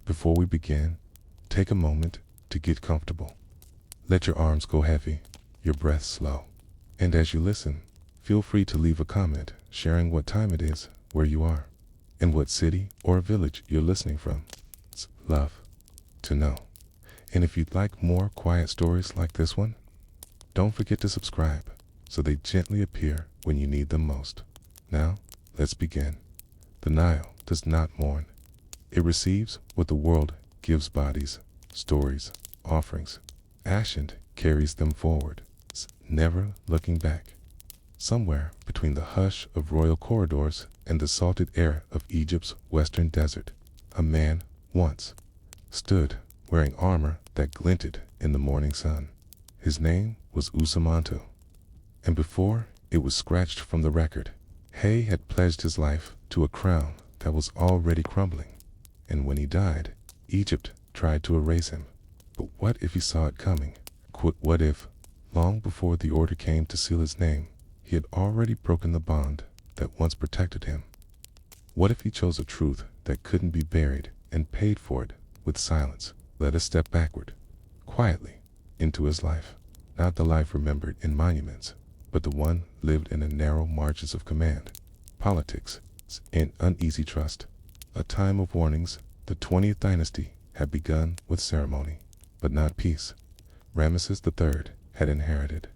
Before we begin, take a moment to get comfortable. Let your arms go heavy, your breath slow. And as you listen, feel free to leave a comment sharing what time it is, where you are, and what city or village you're listening from. It's love to know. And if you'd like more quiet stories like this one, don't forget to subscribe so they gently appear when you need them most. Now, let's begin. The Nile does not mourn. It receives what the world gives: bodies, stories, offerings. Ascent carries them forward, never looking back. Somewhere between the hush of royal corridors and the salted air of Egypt's western desert, a man once stood wearing armor that glinted in the morning sun. His name was Usamanto, and before it was scratched from the record, Hay had pledged his life to a crown that was already crumbling. And when he died, Egypt tried to erase him. But what if he saw it coming? What if, long before the order came to seal his name, he had already broken the bond that once protected him? What if he chose a truth that couldn't be buried and paid for it with silence? Let us step backward, quietly, into his life. Not the life remembered in monuments, but the one lived in the narrow margins of command, politics, and uneasy trust. A time of warnings. The 20th dynasty had begun with ceremony, but not peace. Ramesses III had inherited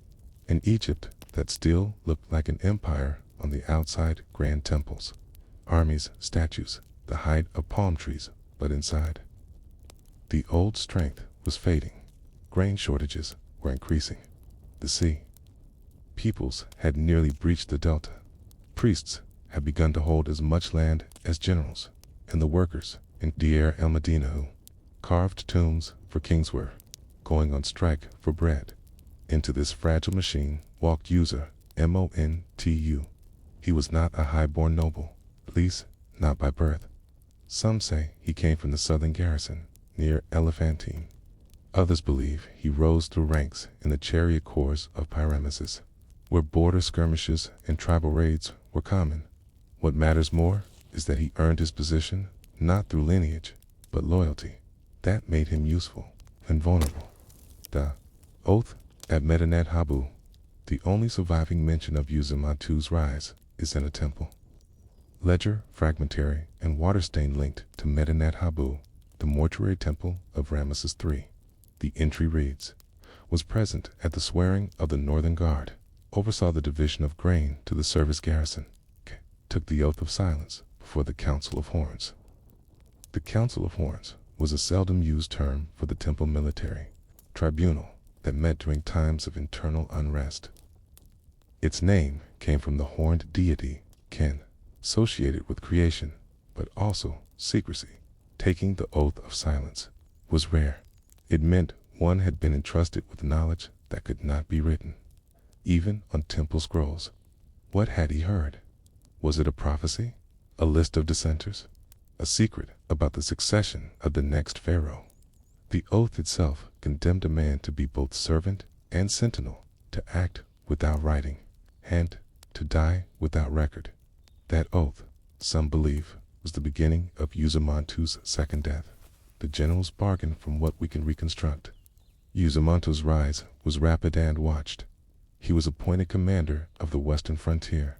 an Egypt that still looked like an empire on the outside: grand temples, armies, statues, the height of palm trees, but inside, the old strength was fading. Grain shortages were increasing. The sea peoples had nearly breached the delta. Priests had begun to hold as much land as generals, and the workers in Deir el-Medina who carved tombs for kings were going on strike for bread. Into this fragile machine walked User, Montu. He was not a high-born noble, at least not by birth. Some say he came from the southern garrison near Elephantine. Others believe he rose through ranks in the chariot corps of Pyrameses, where border skirmishes and tribal raids were common. What matters more is that he earned his position not through lineage, but loyalty. That made him useful and vulnerable. The oath at Medinet Habu. The only surviving mention of Usamantu's rise is in a temple. Ledger, fragmentary, and water-stained, linked to Medinet Habu, the mortuary temple of Ramesses III. The entry reads, was present at the swearing of the Northern Guard, oversaw the division of grain to the service garrison, took the oath of silence before the Council of Horns. The Council of Horns was a seldom used term for the temple military tribunal that met during times of internal unrest. Its name came from the horned deity, Ken, associated with creation, but also secrecy. Taking the oath of silence was rare. It meant one had been entrusted with knowledge that could not be written, even on temple scrolls. What had he heard? Was it a prophecy? A list of dissenters? A secret about the succession of the next pharaoh? The oath itself condemned a man to be both servant and sentinel, to act without writing, and to die without record. That oath, some believe, was the beginning of Usamantu's second death. The general's bargain from what we can reconstruct. Usamantu's rise was rapid and watched. He was appointed commander of the western frontier,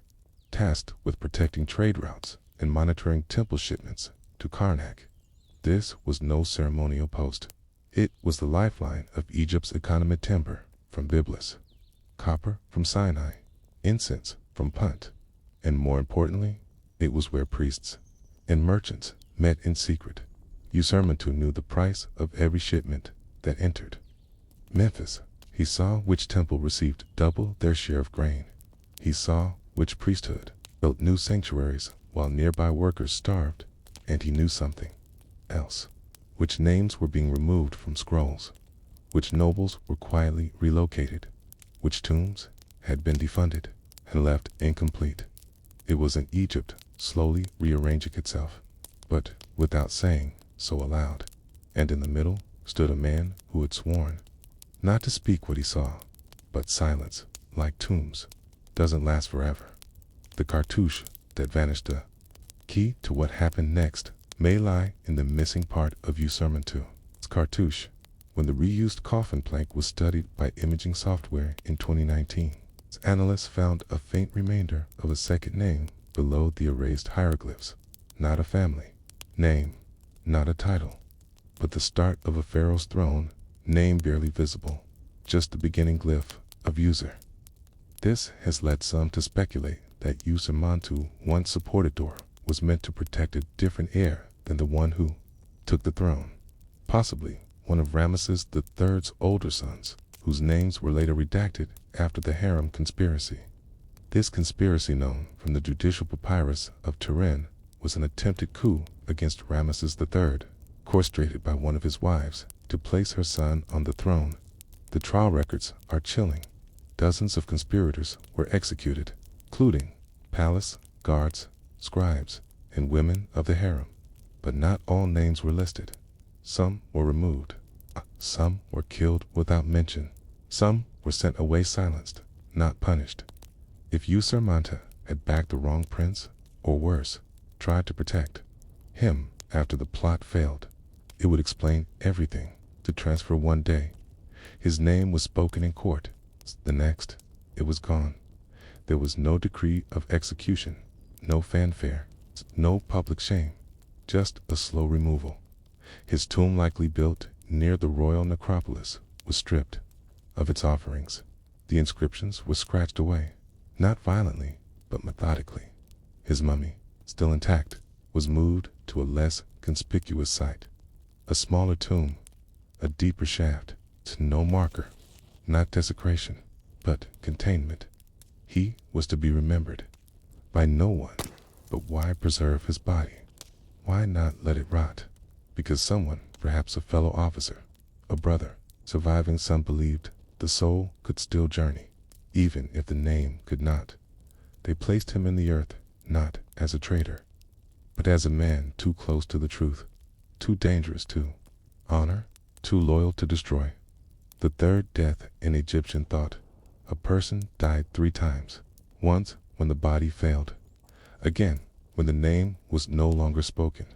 tasked with protecting trade routes and monitoring temple shipments to Karnak. This was no ceremonial post. It was the lifeline of Egypt's economy: timber from Byblos, copper from Sinai, incense from Punt, and more importantly, it was where priests and merchants met in secret. Usamantu knew the price of every shipment that entered Memphis. He saw which temple received double their share of grain. He saw which priesthood built new sanctuaries while nearby workers starved, and he knew something else: which names were being removed from scrolls, which nobles were quietly relocated, which tombs had been defunded and left incomplete. It was an Egypt slowly rearranging itself, but without saying so aloud. And in the middle stood a man who had sworn not to speak what he saw, but silence, like tombs, doesn't last forever. The cartouche that vanished, the key to what happened next, may lie in the missing part of Usermantu's cartouche. When the reused coffin plank was studied by imaging software in 2019, analysts found a faint remainder of a second name below the erased hieroglyphs. Not a family name, not a title, but the start of a pharaoh's throne, name barely visible, just the beginning glyph of user. This has led some to speculate that Usermantu once supported Dora was meant to protect a different heir than the one who took the throne, possibly one of Ramesses III's older sons, whose names were later redacted after the harem conspiracy. This conspiracy, known from the judicial papyrus of Turin, was an attempted coup against Ramesses III, orchestrated by one of his wives to place her son on the throne. The trial records are chilling. Dozens of conspirators were executed, including palace guards, scribes, and women of the harem. But not all names were listed. Some were removed. Some were killed without mention. Some were sent away silenced, not punished. If Usermantu had backed the wrong prince, or worse, tried to protect him after the plot failed, it would explain everything. To transfer one day, his name was spoken in court. The next, it was gone. There was no decree of execution, no fanfare, no public shame, just a slow removal. His tomb, likely built near the royal necropolis, was stripped of its offerings. The inscriptions were scratched away, not violently, but methodically. His mummy, still intact, was moved to a less conspicuous site. A smaller tomb, a deeper shaft, no marker, not desecration, but containment. He was to be remembered by no one, but why preserve his body? Why not let it rot? Because someone, perhaps a fellow officer, a brother, surviving son, believed the soul could still journey, even if the name could not. They placed him in the earth, not as a traitor, but as a man too close to the truth, too dangerous to honor, too loyal to destroy. The third death in Egyptian thought. A person died 3 times. Once when the body failed, again when the name was no longer spoken,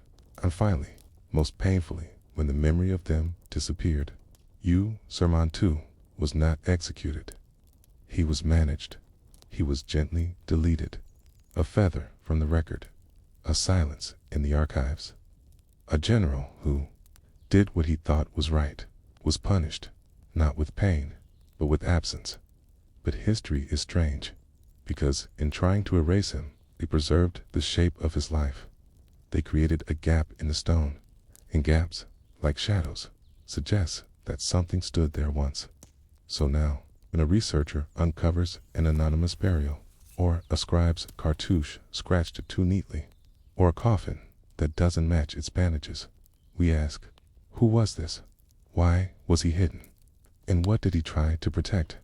and finally, most painfully, when the memory of them disappeared. Usermantu was not executed. He was managed. He was gently deleted. A feather from the record, a silence in the archives. A general who did what he thought was right was punished, not with pain, but with absence. But history is strange, because in trying to erase him, they preserved the shape of his life. They created a gap in the stone, and gaps, like shadows, suggest that something stood there once. So now, when a researcher uncovers an anonymous burial, or a scribe's cartouche scratched too neatly, or a coffin that doesn't match its bandages, we ask, who was this? Why was he hidden? And what did he try to protect?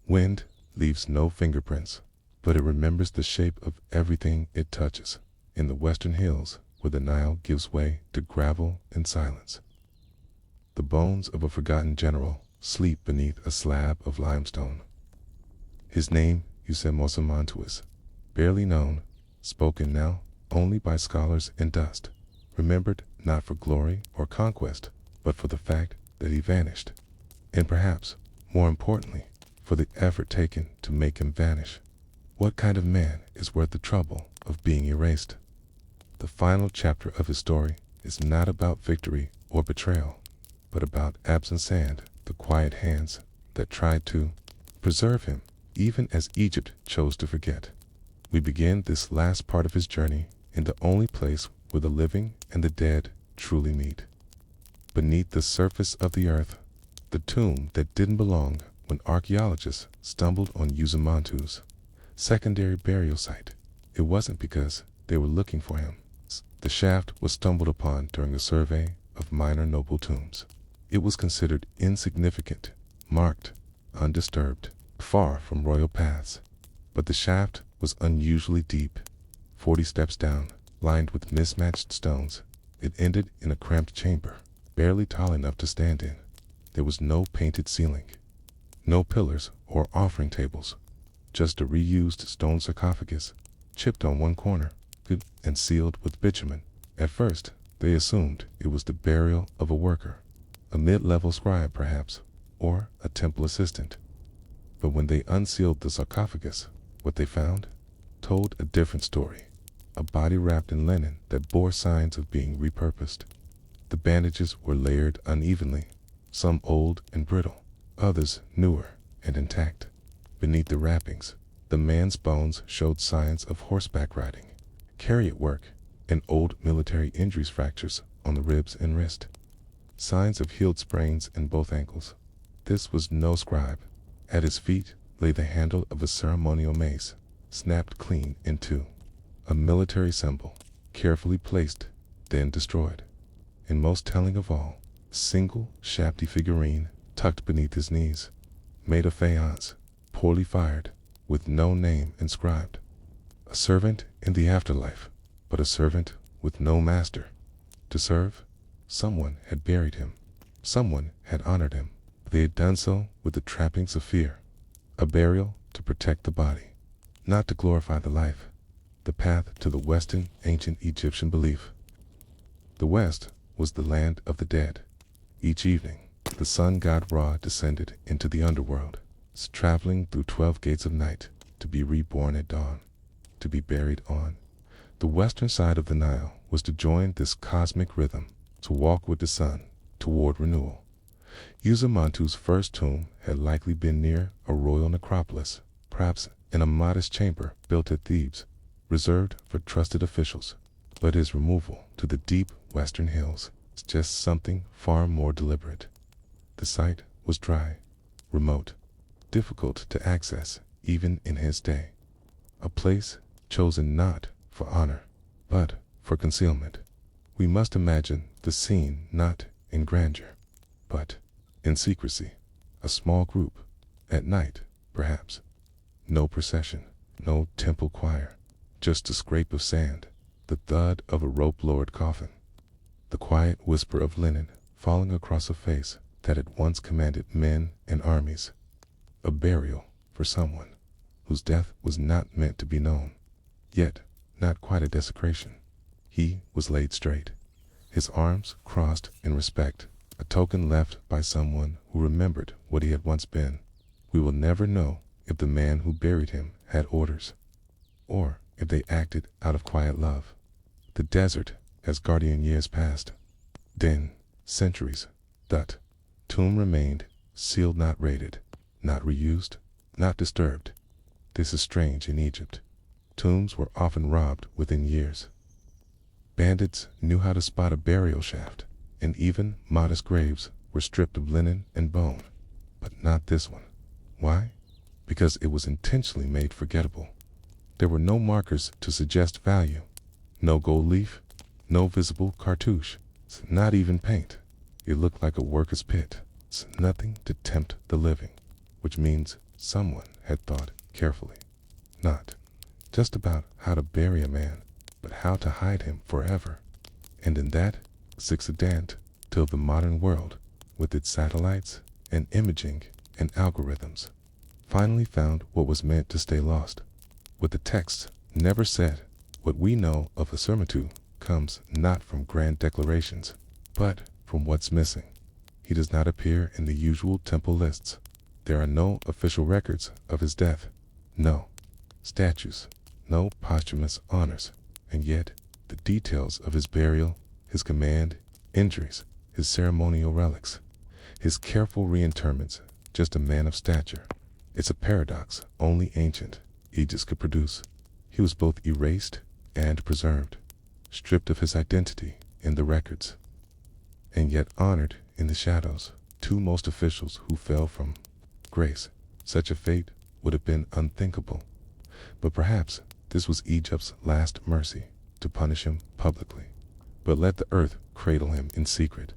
Wind leaves no fingerprints, but it remembers the shape of everything it touches. In the western hills, where the Nile gives way to gravel and silence, the bones of a forgotten general sleep beneath a slab of limestone. His name, Usermantu, barely known, spoken now only by scholars and dust, remembered not for glory or conquest, but for the fact that he vanished, and perhaps, more importantly, for the effort taken to make him vanish. What kind of man is worth the trouble of being erased? The final chapter of his story is not about victory or betrayal, but about absence and the quiet hands that tried to preserve him, even as Egypt chose to forget. We begin this last part of his journey in the only place where the living and the dead truly meet. Beneath the surface of the earth, the tomb that didn't belong when archaeologists stumbled on Usermantu's secondary burial site. It wasn't because they were looking for him. The shaft was stumbled upon during a survey of minor noble tombs. It was considered insignificant, marked, undisturbed, far from royal paths. But the shaft was unusually deep, 40 steps down, lined with mismatched stones. It ended in a cramped chamber, barely tall enough to stand in. There was no painted ceiling, no pillars or offering tables, just a reused stone sarcophagus, chipped on one corner, and sealed with bitumen. At first, they assumed it was the burial of a worker, a mid-level scribe perhaps, or a temple assistant. But when they unsealed the sarcophagus, what they found told a different story. A body wrapped in linen that bore signs of being repurposed. The bandages were layered unevenly, some old and brittle, others newer and intact. Beneath the wrappings, the man's bones showed signs of horseback riding, chariot work, and old military injuries, fractures on the ribs and wrist. Signs of healed sprains in both ankles. This was no scribe. At his feet lay the handle of a ceremonial mace, snapped clean in two. A military symbol, carefully placed, then destroyed. And most telling of all, a single shafty figurine tucked beneath his knees, made of faience, poorly fired, with no name inscribed. A servant in the afterlife, but a servant with no master. To serve, someone had buried him. Someone had honored him. They had done so with the trappings of fear. A burial to protect the body, not to glorify the life. The path to the Western ancient Egyptian belief. The West was the land of the dead. Each evening, the sun god Ra descended into the underworld, traveling through 12 gates of night, to be reborn at dawn, to be buried on. The western side of the Nile was to join this cosmic rhythm, to walk with the sun toward renewal. Uzamantu's first tomb had likely been near a royal necropolis, perhaps in a modest chamber built at Thebes, reserved for trusted officials. But his removal to the deep western hills is just something far more deliberate. The site was dry, remote, difficult to access even in his day. A place chosen not for honor, but for concealment. We must imagine the scene not in grandeur, but in secrecy. A small group, at night, perhaps. No procession, no temple choir, just a scrape of sand, the thud of a rope-lowered coffin, the quiet whisper of linen falling across a face that had once commanded men and armies. A burial for someone whose death was not meant to be known, yet not quite a desecration. He was laid straight, his arms crossed in respect, a token left by someone who remembered what he had once been. We will never know if the man who buried him had orders, or if they acted out of quiet love. The desert as guardian years passed. Then, centuries, that tomb remained, sealed, not raided, not reused, not disturbed. This is strange in Egypt. Tombs were often robbed within years. Bandits knew how to spot a burial shaft, and even modest graves were stripped of linen and bone. But not this one. Why? Because it was intentionally made forgettable. There were no markers to suggest value. No gold leaf, no visible cartouche, not even paint. It looked like a worker's pit. Nothing to tempt the living, which means someone had thought carefully. Not just about how to bury a man, but how to hide him forever. And in that, succeedant till the modern world, with its satellites and imaging and algorithms, finally found what was meant to stay lost. What the text never said. What we know of Asurmatu comes not from grand declarations, but from what's missing. He does not appear in the usual temple lists. There are no official records of his death, no statues, no posthumous honors, and yet the details of his burial, his command, injuries, his ceremonial relics, his careful reinterments, just a man of stature. It's a paradox only ancient Egypt could produce. He was both erased and preserved, stripped of his identity in the records, and yet honored in the shadows. Two most officials who fell from grace. Such a fate would have been unthinkable. But perhaps this was Egypt's last mercy, to punish him publicly. But let the earth cradle him in secret.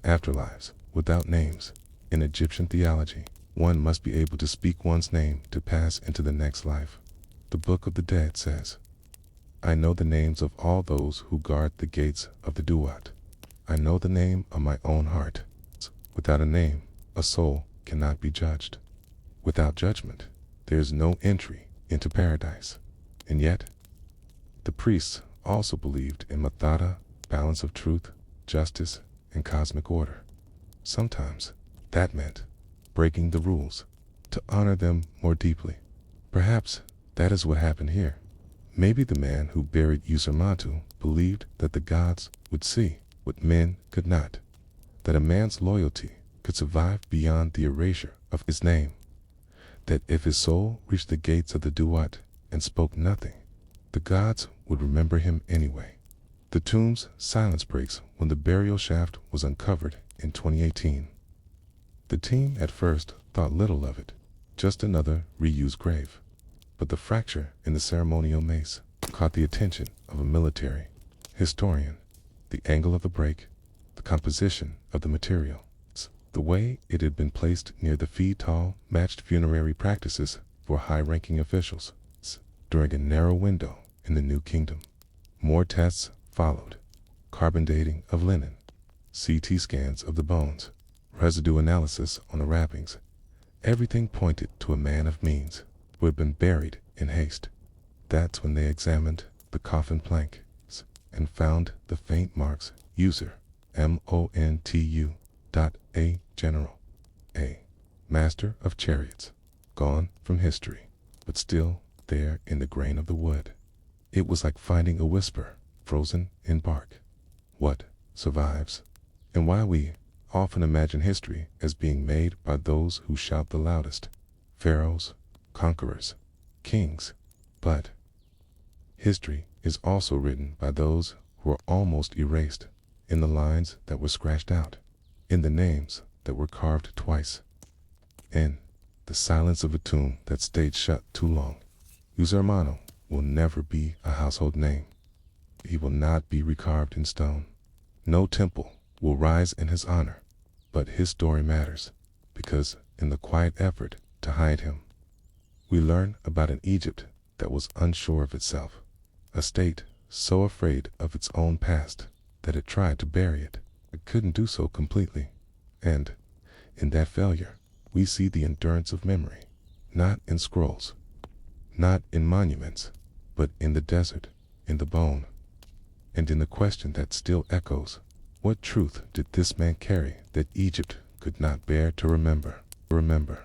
Afterlives, without names. In Egyptian theology, one must be able to speak one's name to pass into the next life. The Book of the Dead says, I know the names of all those who guard the gates of the Duat. I know the name of my own heart. Without a name, a soul cannot be judged. Without judgment, there is no entry into paradise. And yet, the priests also believed in Mathada balance of truth, justice, and cosmic order. Sometimes that meant breaking the rules to honor them more deeply. Perhaps that is what happened here. Maybe the man who buried Usermatu believed that the gods would see what men could not, that a man's loyalty could survive beyond the erasure of his name, that if his soul reached the gates of the Duat and spoke nothing, the gods would remember him anyway. The tomb's silence breaks when the burial shaft was uncovered in 2018. The team at first thought little of it, just another reused grave. But the fracture in the ceremonial mace caught the attention of a military historian. The angle of the break, the composition of the material, the way it had been placed near the feet-tall matched funerary practices for high-ranking officials during a narrow window in the New Kingdom. More tests followed: carbon dating of linen, CT scans of the bones, residue analysis on the wrappings. Everything pointed to a man of means who had been buried in haste. That's when they examined the coffin plank and found the faint marks: user, MONTU, A, general, A, master of chariots, gone from history, but still there in the grain of the wood. It was like finding a whisper frozen in bark. What survives? And why we often imagine history as being made by those who shout the loudest: pharaohs, conquerors, kings. But history is also written by those who are almost erased, in the lines that were scratched out, in the names that were carved twice, in the silence of a tomb that stayed shut too long. Usermano will never be a household name. He will not be recarved in stone. No temple will rise in his honor, but his story matters, because in the quiet effort to hide him, we learn about an Egypt that was unsure of itself, a state so afraid of its own past that it tried to bury it. It couldn't do so completely. And in that failure, we see the endurance of memory, not in scrolls, not in monuments, but in the desert, in the bone, and in the question that still echoes: what truth did this man carry that Egypt could not bear to remember?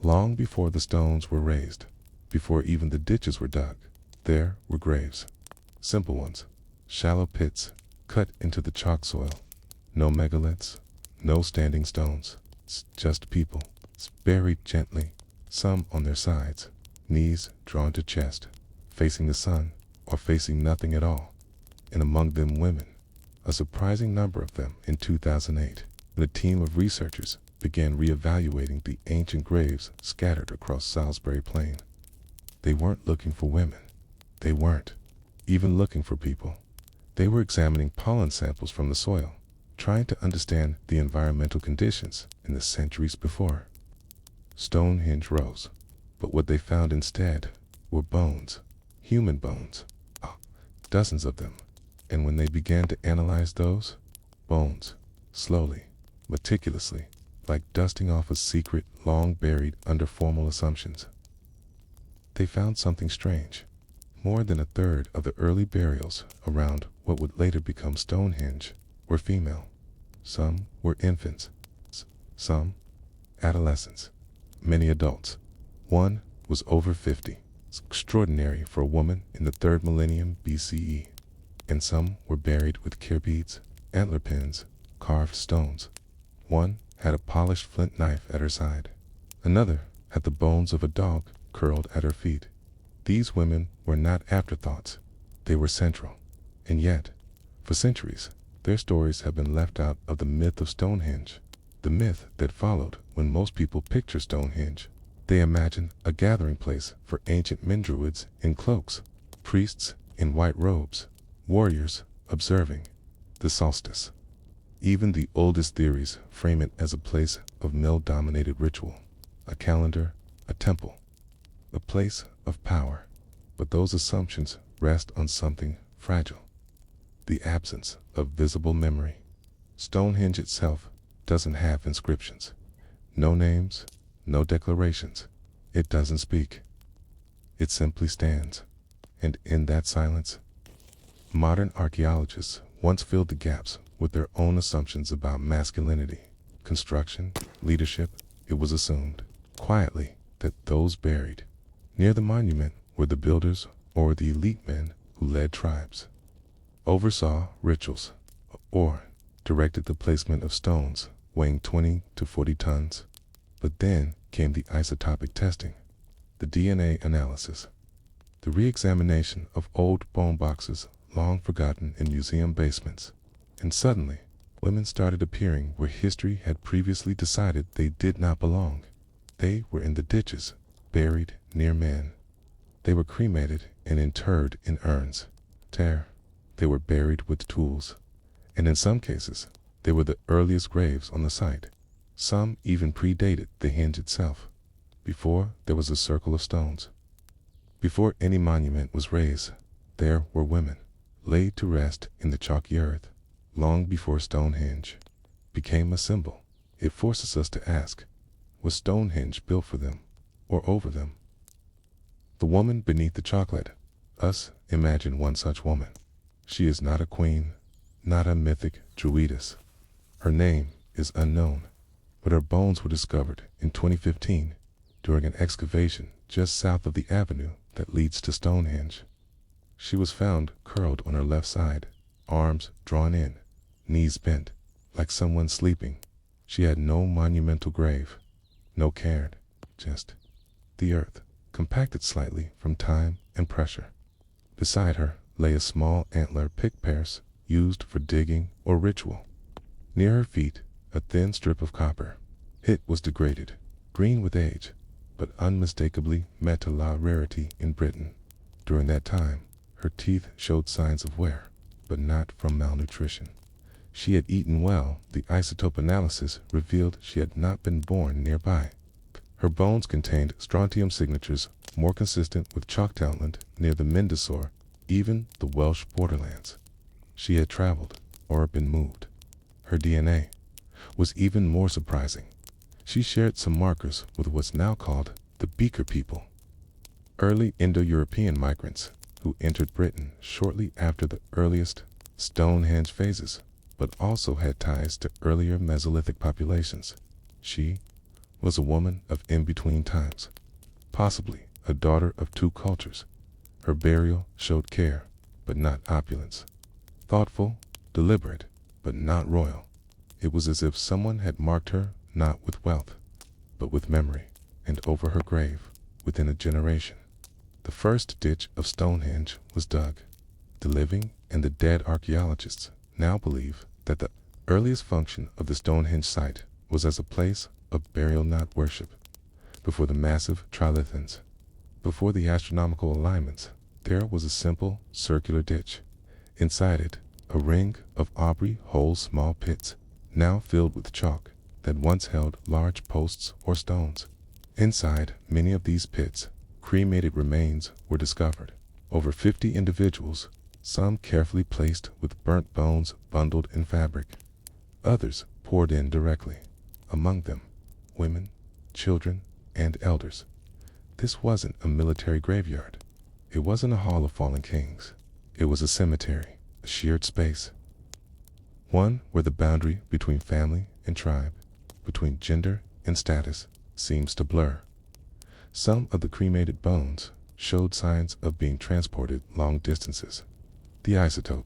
Long before the stones were raised, before even the ditches were dug, there were graves. Simple ones, shallow pits cut into the chalk soil. No megaliths, no standing stones, just people, buried gently, some on their sides, knees drawn to chest, facing the sun or facing nothing at all. And among them women, a surprising number of them in 2008, when a team of researchers began reevaluating the ancient graves scattered across Salisbury Plain. They weren't looking for women. They weren't even looking for people. They were examining pollen samples from the soil, trying to understand the environmental conditions in the centuries before. Stonehenge rose, but what they found instead were bones, human bones, dozens of them. And when they began to analyze those bones, slowly, meticulously, like dusting off a secret long buried under formal assumptions, they found something strange. More than a third of the early burials around what would later become Stonehenge were female. Some were infants, some adolescents, many adults. One was over 50. It's extraordinary for a woman in the 3rd millennium BCE. And some were buried with kir beads, antler pins, carved stones. One had a polished flint knife at her side. Another had the bones of a dog curled at her feet. These women were not afterthoughts. They were central. And yet, for centuries, their stories have been left out of the myth of Stonehenge, the myth that followed when most people picture Stonehenge. They imagine a gathering place for ancient men druids in cloaks, priests in white robes, warriors observing the solstice. Even the oldest theories frame it as a place of male-dominated ritual, a calendar, a temple, a place of power. But those assumptions rest on something fragile: the absence of visible memory. Stonehenge itself doesn't have inscriptions, no names, no declarations. It doesn't speak. It simply stands. And in that silence, modern archaeologists once filled the gaps with their own assumptions about masculinity, construction, leadership. It was assumed, quietly, that those buried near the monument were the builders or the elite men who led tribes, oversaw rituals, or directed the placement of stones weighing 20 to 40 tons. But then came the isotopic testing, the DNA analysis, the re-examination of old bone boxes long forgotten in museum basements. And suddenly, women started appearing where history had previously decided they did not belong. They were in the ditches, buried near men. They were cremated and interred in urns. They were buried with tools, and in some cases, they were the earliest graves on the site. Some even predated the henge itself, before there was a circle of stones. Before any monument was raised, there were women, laid to rest in the chalky earth. Long before Stonehenge became a symbol, it forces us to ask, was Stonehenge built for them, or over them? The woman beneath the chocolate. Us imagine one such woman. She is not a queen, not a mythic druidess. Her name is unknown, but her bones were discovered in 2015 during an excavation just south of the avenue that leads to Stonehenge. She was found curled on her left side, arms drawn in, knees bent, like someone sleeping. She had no monumental grave, no cairn, just the earth, compacted slightly from time and pressure. Beside her lay a small antler pick purse used for digging or ritual. Near her feet, a thin strip of copper. It was degraded, green with age, but unmistakably metal rarity in Britain. During that time, her teeth showed signs of wear, but not from malnutrition. She had eaten well. The isotope analysis revealed she had not been born nearby. Her bones contained strontium signatures more consistent with Chalktownland near the Mindesor, even the Welsh borderlands. She had traveled, or been moved. Her DNA was even more surprising. She shared some markers with what's now called the Beaker people, early Indo-European migrants who entered Britain shortly after the earliest Stonehenge phases, but also had ties to earlier Mesolithic populations. She was a woman of in-between times, possibly a daughter of two cultures. Her burial showed care, but not opulence. Thoughtful, deliberate, but not royal. It was as if someone had marked her not with wealth, but with memory, and over her grave, within a generation, the first ditch of Stonehenge was dug. The living and the dead archaeologists now believe that the earliest function of the Stonehenge site was as a place of burial, not worship. Before the massive trilithons, before the astronomical alignments, there was a simple circular ditch. Inside it, a ring of Aubrey hole small pits, now filled with chalk, that once held large posts or stones. Inside many of these pits, cremated remains were discovered. Over 50 individuals, some carefully placed with burnt bones bundled in fabric. Others poured in directly. Among them, women, children, and elders. This wasn't a military graveyard. It wasn't a hall of fallen kings. It was a cemetery, a shared space. One where the boundary between family and tribe, between gender and status, seems to blur. Some of the cremated bones showed signs of being transported long distances. The isotope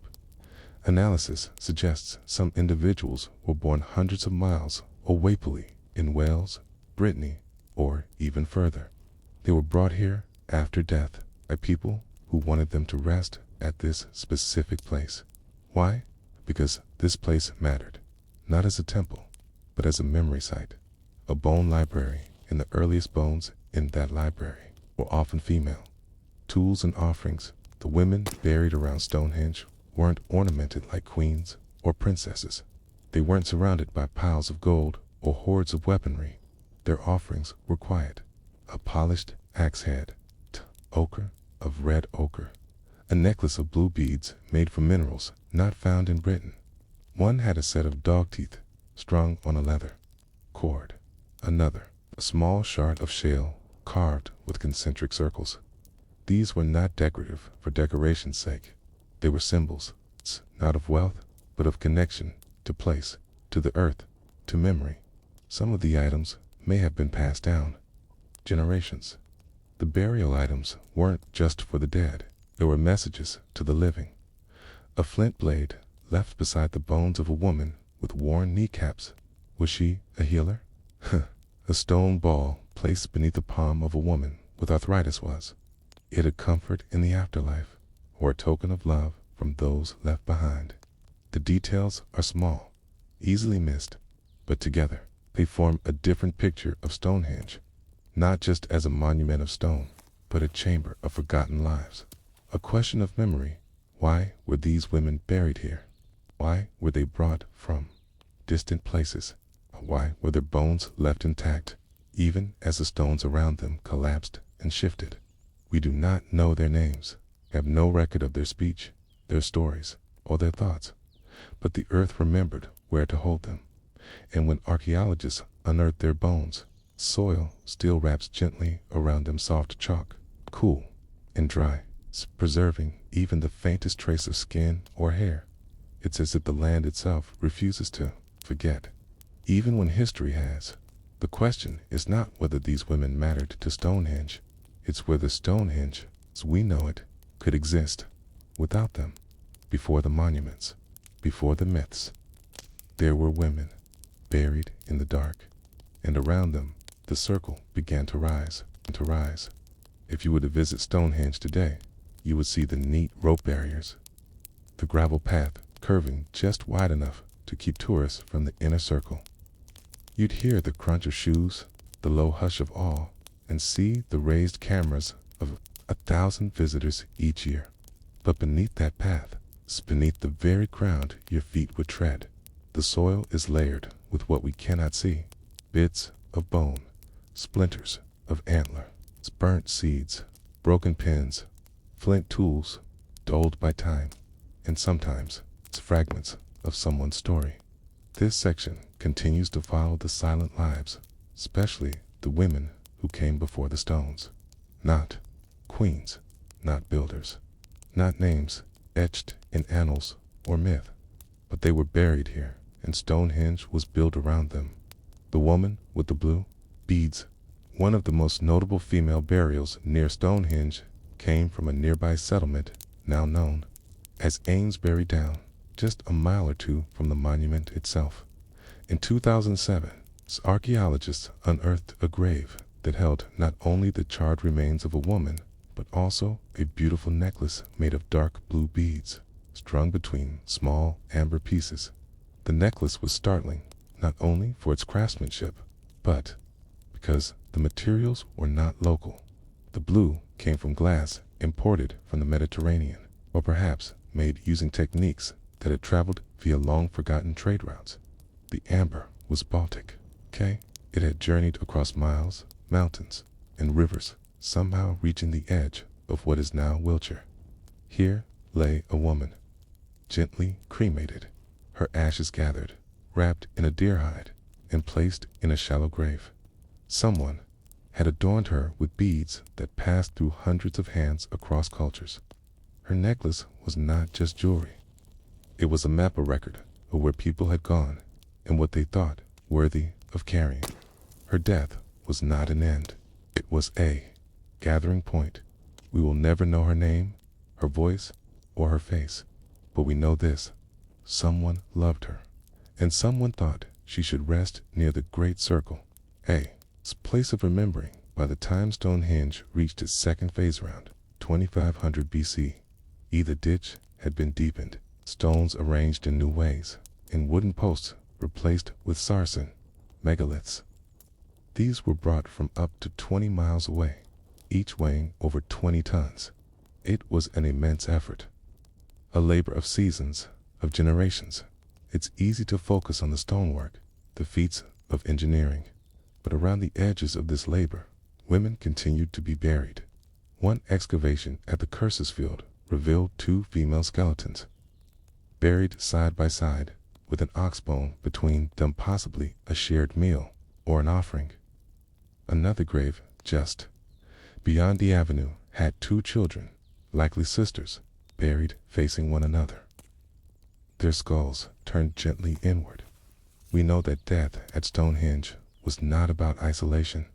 analysis suggests some individuals were born hundreds of miles away in Wales, Brittany, or even further. They were brought here after death by people who wanted them to rest at this specific place. Why? Because this place mattered, not as a temple, but as a memory site, a bone library, and the earliest bones in that library were often female. Tools and offerings, the women buried around Stonehenge weren't ornamented like queens or princesses. They weren't surrounded by piles of gold or hordes of weaponry. Their offerings were quiet. A polished axe head, ochre of red ochre, a necklace of blue beads made from minerals not found in Britain. One had a set of dog teeth strung on a leather cord. Another, a small shard of shale carved with concentric circles. These were not decorative for decoration's sake. They were symbols, not of wealth, but of connection to place, to the earth, to memory. Some of the items may have been passed down generations. The burial items weren't just for the dead. There were messages to the living. A flint blade left beside the bones of a woman with worn kneecaps. Was she a healer? A stone ball placed beneath the palm of a woman with arthritis was it a comfort in the afterlife, or a token of love from those left behind? The details are small, easily missed, but together they form a different picture of Stonehenge, not just as a monument of stone, but a chamber of forgotten lives. A question of memory. Why were these women buried here? Why were they brought from distant places? Why were their bones left intact, even as the stones around them collapsed and shifted? We do not know their names, have no record of their speech, their stories, or their thoughts, but the earth remembered where to hold them. And when archaeologists unearth their bones, soil still wraps gently around them soft chalk, cool and dry, preserving even the faintest trace of skin or hair. It's as if the land itself refuses to forget, even when history has. The question is not whether these women mattered to Stonehenge, it's whether Stonehenge, as we know it, could exist without them. Before the monuments, before the myths, there were women buried in the dark, and around them the circle began to rise and to rise. If you were to visit Stonehenge today, you would see the neat rope barriers, the gravel path curving just wide enough to keep tourists from the inner circle. You'd hear the crunch of shoes, the low hush of awe, and see the raised cameras of 1,000 visitors each year. But beneath that path, beneath the very ground your feet would tread, the soil is layered with what we cannot see: bits of bone, splinters of antler, burnt seeds, broken pins, flint tools, dulled by time, and sometimes it's fragments of someone's story. This section continues to follow the silent lives, especially the women who came before the stones. Not queens, not builders, not names etched in annals or myth, but they were buried here, and Stonehenge was built around them. The woman with the blue beads, one of the most notable female burials near Stonehenge, came from a nearby settlement now known as Amesbury Down, just a mile or two from the monument itself. In 2007, archaeologists unearthed a grave that held not only the charred remains of a woman, but also a beautiful necklace made of dark blue beads, strung between small amber pieces. The necklace was startling, not only for its craftsmanship, but because the materials were not local. The blue came from glass imported from the Mediterranean, or perhaps made using techniques that had traveled via long-forgotten trade routes. The amber was Baltic. It had journeyed across miles, mountains, and rivers, somehow reaching the edge of what is now Wiltshire. Here lay a woman, gently cremated, her ashes gathered, wrapped in a deer hide, and placed in a shallow grave. Someone had adorned her with beads that passed through hundreds of hands across cultures. Her necklace was not just jewelry. It was a map, a record of where people had gone and what they thought worthy of carrying. Her death was not an end. It was a gathering point. We will never know her name, her voice, or her face, but we know this: someone loved her, and someone thought she should rest near the Great Circle, a place of remembering. By the time Stonehenge reached its second phase around 2500 BC, the ditch had been deepened, stones arranged in new ways, and wooden posts replaced with sarsen megaliths. These were brought from up to 20 miles away, each weighing over 20 tons. It was an immense effort, a labor of seasons, of generations. It's easy to focus on the stonework, the feats of engineering, but around the edges of this labor, women continued to be buried. One excavation at the Curses Field revealed 2 female skeletons, buried side by side, with an ox bone between them, possibly a shared meal or an offering. Another grave, just beyond the avenue, had 2 children, likely sisters, buried facing one another. their skulls turned gently inward. We know that death at Stonehenge was not about isolation,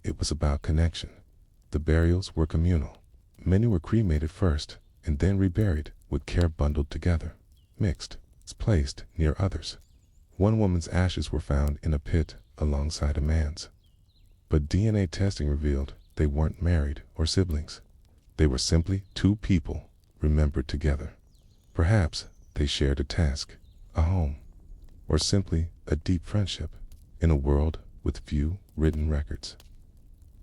it was about connection. The burials were communal. Many were cremated first and then reburied with care, bundled together, mixed, placed near others. One woman's ashes were found in a pit alongside a man's. But DNA testing revealed they weren't married or siblings. They were simply two people remembered together. Perhaps they shared a task, a home, or simply a deep friendship in a world with few written records.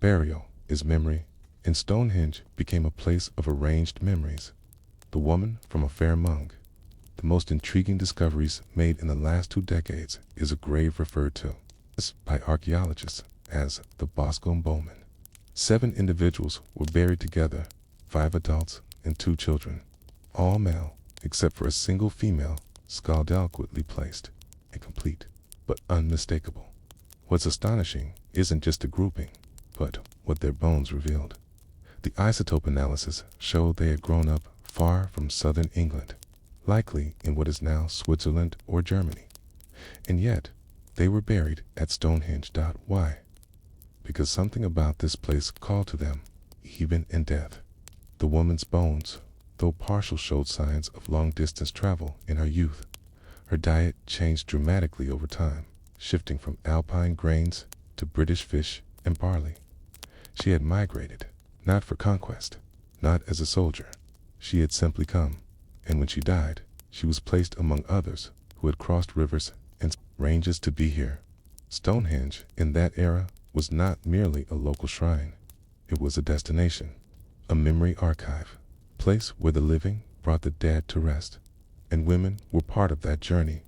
Burial is memory, and Stonehenge became a place of arranged memories. The woman from a fair mung. The most intriguing discoveries made in the last 2 decades is a grave referred to by archaeologists as the Boscombe Bowman. 7 individuals were buried together, 5 adults and 2 children, all male except for a single female, skull delicately placed, incomplete but unmistakable. What's astonishing isn't just the grouping, but what their bones revealed. The isotope analysis showed they had grown up far from southern England, likely in what is now Switzerland or Germany. And yet, they were buried at Stonehenge. Why? Because something about this place called to them, even in death. The woman's bones, though partial, showed signs of long-distance travel in her youth. Her diet changed dramatically over time, shifting from alpine grains to British fish and barley. She had migrated, not for conquest, not as a soldier. She had simply come, and when she died, she was placed among others who had crossed rivers and ranges to be here. Stonehenge, in that era, was not merely a local shrine. It was a destination, a memory archive, a place where the living brought the dead to rest, and women were part of that journey,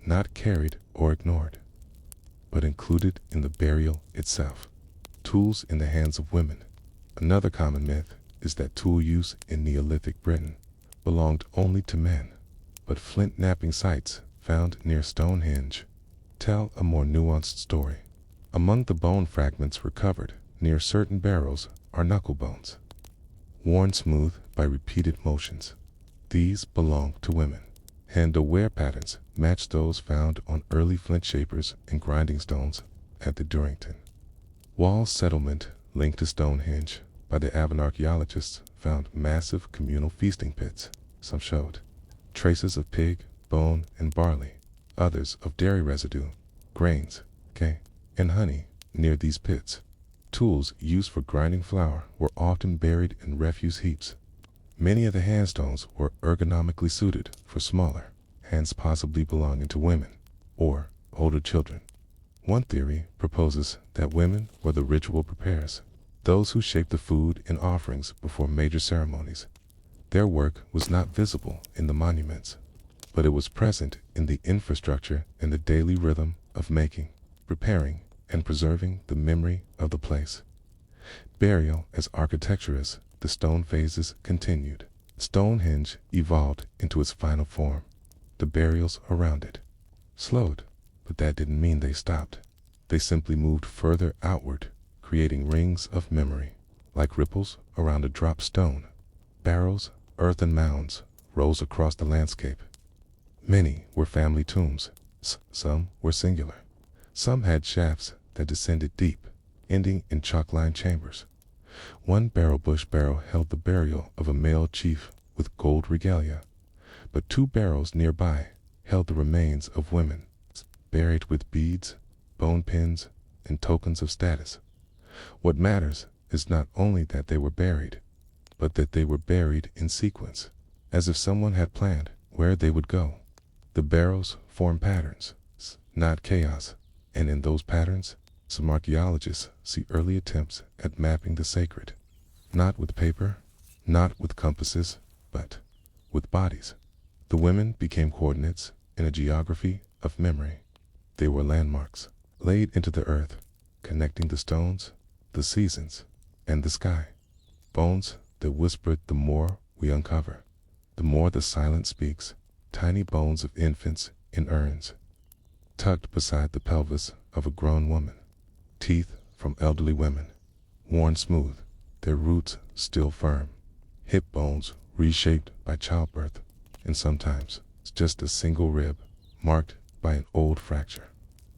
not carried or ignored, but included in the burial itself. Tools in the hands of women. Another common myth is that tool use in Neolithic Britain belonged only to men, but flint knapping sites found near Stonehenge tell a more nuanced story. Among the bone fragments recovered near certain barrows are knuckle bones, worn smooth by repeated motions. These belong to women. Hand-wear patterns match those found on early flint shapers and grinding stones at the Durrington. Wall settlement linked to Stonehenge by the Avon archaeologists found massive communal feasting pits. Some showed traces of pig, bone, and barley, others of dairy residue, grains, and honey near these pits. Tools used for grinding flour were often buried in refuse heaps. Many of the handstones were ergonomically suited for smaller hands, possibly belonging to women or older children. One theory proposes that women were the ritual preparers, those who shaped the food and offerings before major ceremonies. Their work was not visible in the monuments, but it was present in the infrastructure and the daily rhythm of making, preparing, and preserving the memory of the place. Burial as architecture. As the stone phases continued, Stonehenge evolved into its final form. The burials around it slowed, but that didn't mean they stopped. They simply moved further outward, creating rings of memory, like ripples around a dropped stone. Barrows, earthen mounds rose across the landscape. Many were family tombs. Some were singular. Some had shafts that descended deep, ending in chalk-lined chambers. One bush barrow held the burial of a male chief with gold regalia, but 2 barrows nearby held the remains of women, buried with beads, bone pins, and tokens of status. What matters is not only that they were buried, but that they were buried in sequence, as if someone had planned where they would go. The barrows form patterns, not chaos, and in those patterns, some archaeologists see early attempts at mapping the sacred, not with paper, not with compasses, but with bodies. The women became coordinates in a geography of memory. They were landmarks, laid into the earth, connecting the stones, the seasons, and the sky. Bones that whispered the more we uncover, the more the silence speaks. Tiny bones of infants in urns, tucked beside the pelvis of a grown woman. Teeth from elderly women, worn smooth, their roots still firm. Hip bones reshaped by childbirth, and sometimes It's just a single rib, marked by an old fracture.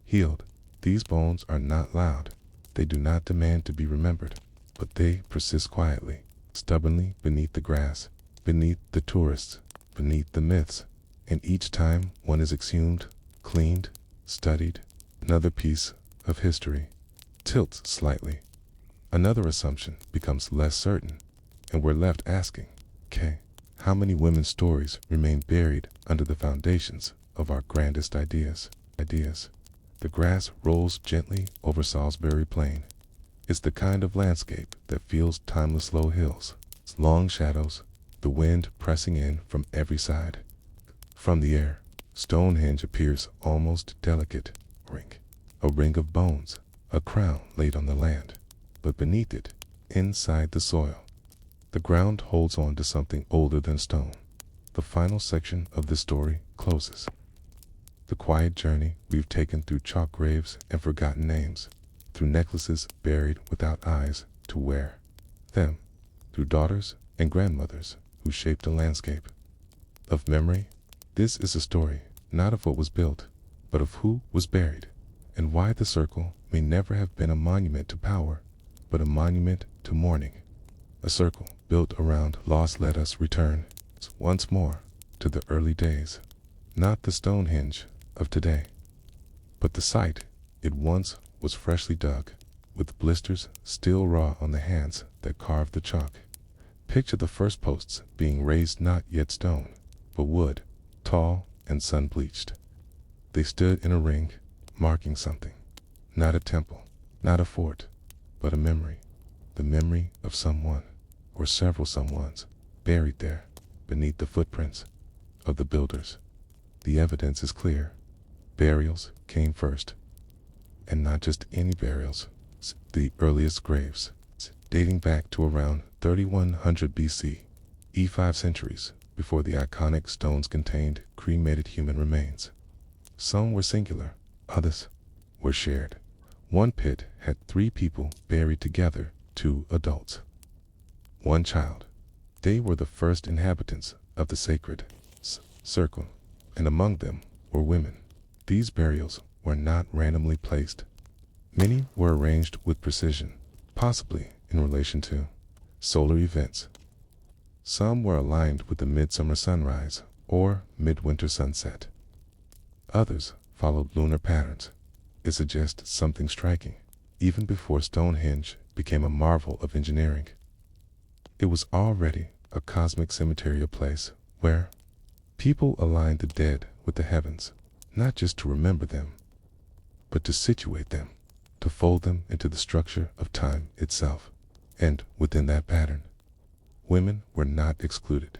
Healed, these bones are not loud. They do not demand to be remembered, but they persist quietly, stubbornly beneath the grass, beneath the tourists, beneath the myths. And each time one is exhumed, cleaned, studied, another piece of history tilts slightly. Another assumption becomes less certain, and we're left asking, okay, how many women's stories remain buried under the foundations of our grandest ideas? The grass rolls gently over Salisbury Plain. It's the kind of landscape that feels timeless. Low hills, its long shadows, the wind pressing in from every side. From the air, Stonehenge appears almost delicate, a ring of bones, a crown laid on the land. But beneath it, inside the soil, the ground holds on to something older than stone. The final section of this story closes. The quiet journey we've taken through chalk graves and forgotten names, through necklaces buried without eyes to wear them, through daughters and grandmothers who shaped a landscape of memory. This is a story not of what was built, but of who was buried, and why the circle may never have been a monument to power, but a monument to mourning. A circle built around loss. Let us return once more to the early days, not the Stonehenge of today, but the site it once was, freshly dug, with blisters still raw on the hands that carved the chalk. Picture the first posts being raised, not yet stone, but wood, tall and sun-bleached. They stood in a ring, marking something. Not a temple, not a fort, but a memory. The memory of someone, or several someones, buried there, beneath the footprints of the builders. The evidence is clear. Burials came first, and not just any burials. The earliest graves, dating back to around 3100 BC, 5 centuries before the iconic stones contained cremated human remains. Some were singular, others were shared. One pit had 3 people buried together, 2 adults, 1 child. They were the first inhabitants of the sacred circle, and among them were women. These burials were not randomly placed. Many were arranged with precision, possibly in relation to solar events. Some were aligned with the midsummer sunrise or midwinter sunset. Others followed lunar patterns. It suggests something striking. Even before Stonehenge became a marvel of engineering, it was already a cosmic cemetery, a place where people aligned the dead with the heavens, not just to remember them, but to situate them, to fold them into the structure of time itself. And within that pattern, women were not excluded.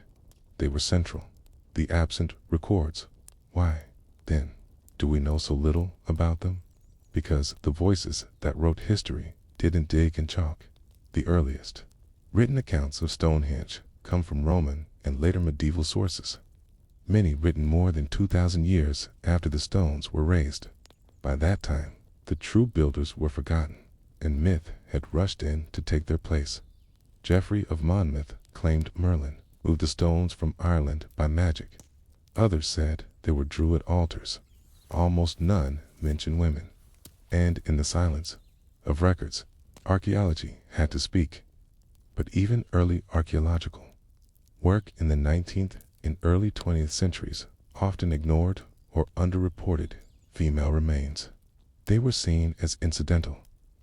They were central. The absent records. Why, then, do we know so little about them? Because the voices that wrote history didn't dig in chalk. The earliest written accounts of Stonehenge come from Roman and later medieval sources, many written more than 2,000 years after the stones were raised. By that time, the true builders were forgotten, and myth had rushed in to take their place. Geoffrey of Monmouth claimed Merlin moved the stones from Ireland by magic. Others said there were druid altars. Almost none mention women. And in the silence of records, archaeology had to speak. But even early archaeological work in the 19th and early 20th centuries often ignored or underreported female remains. They were seen as incidental,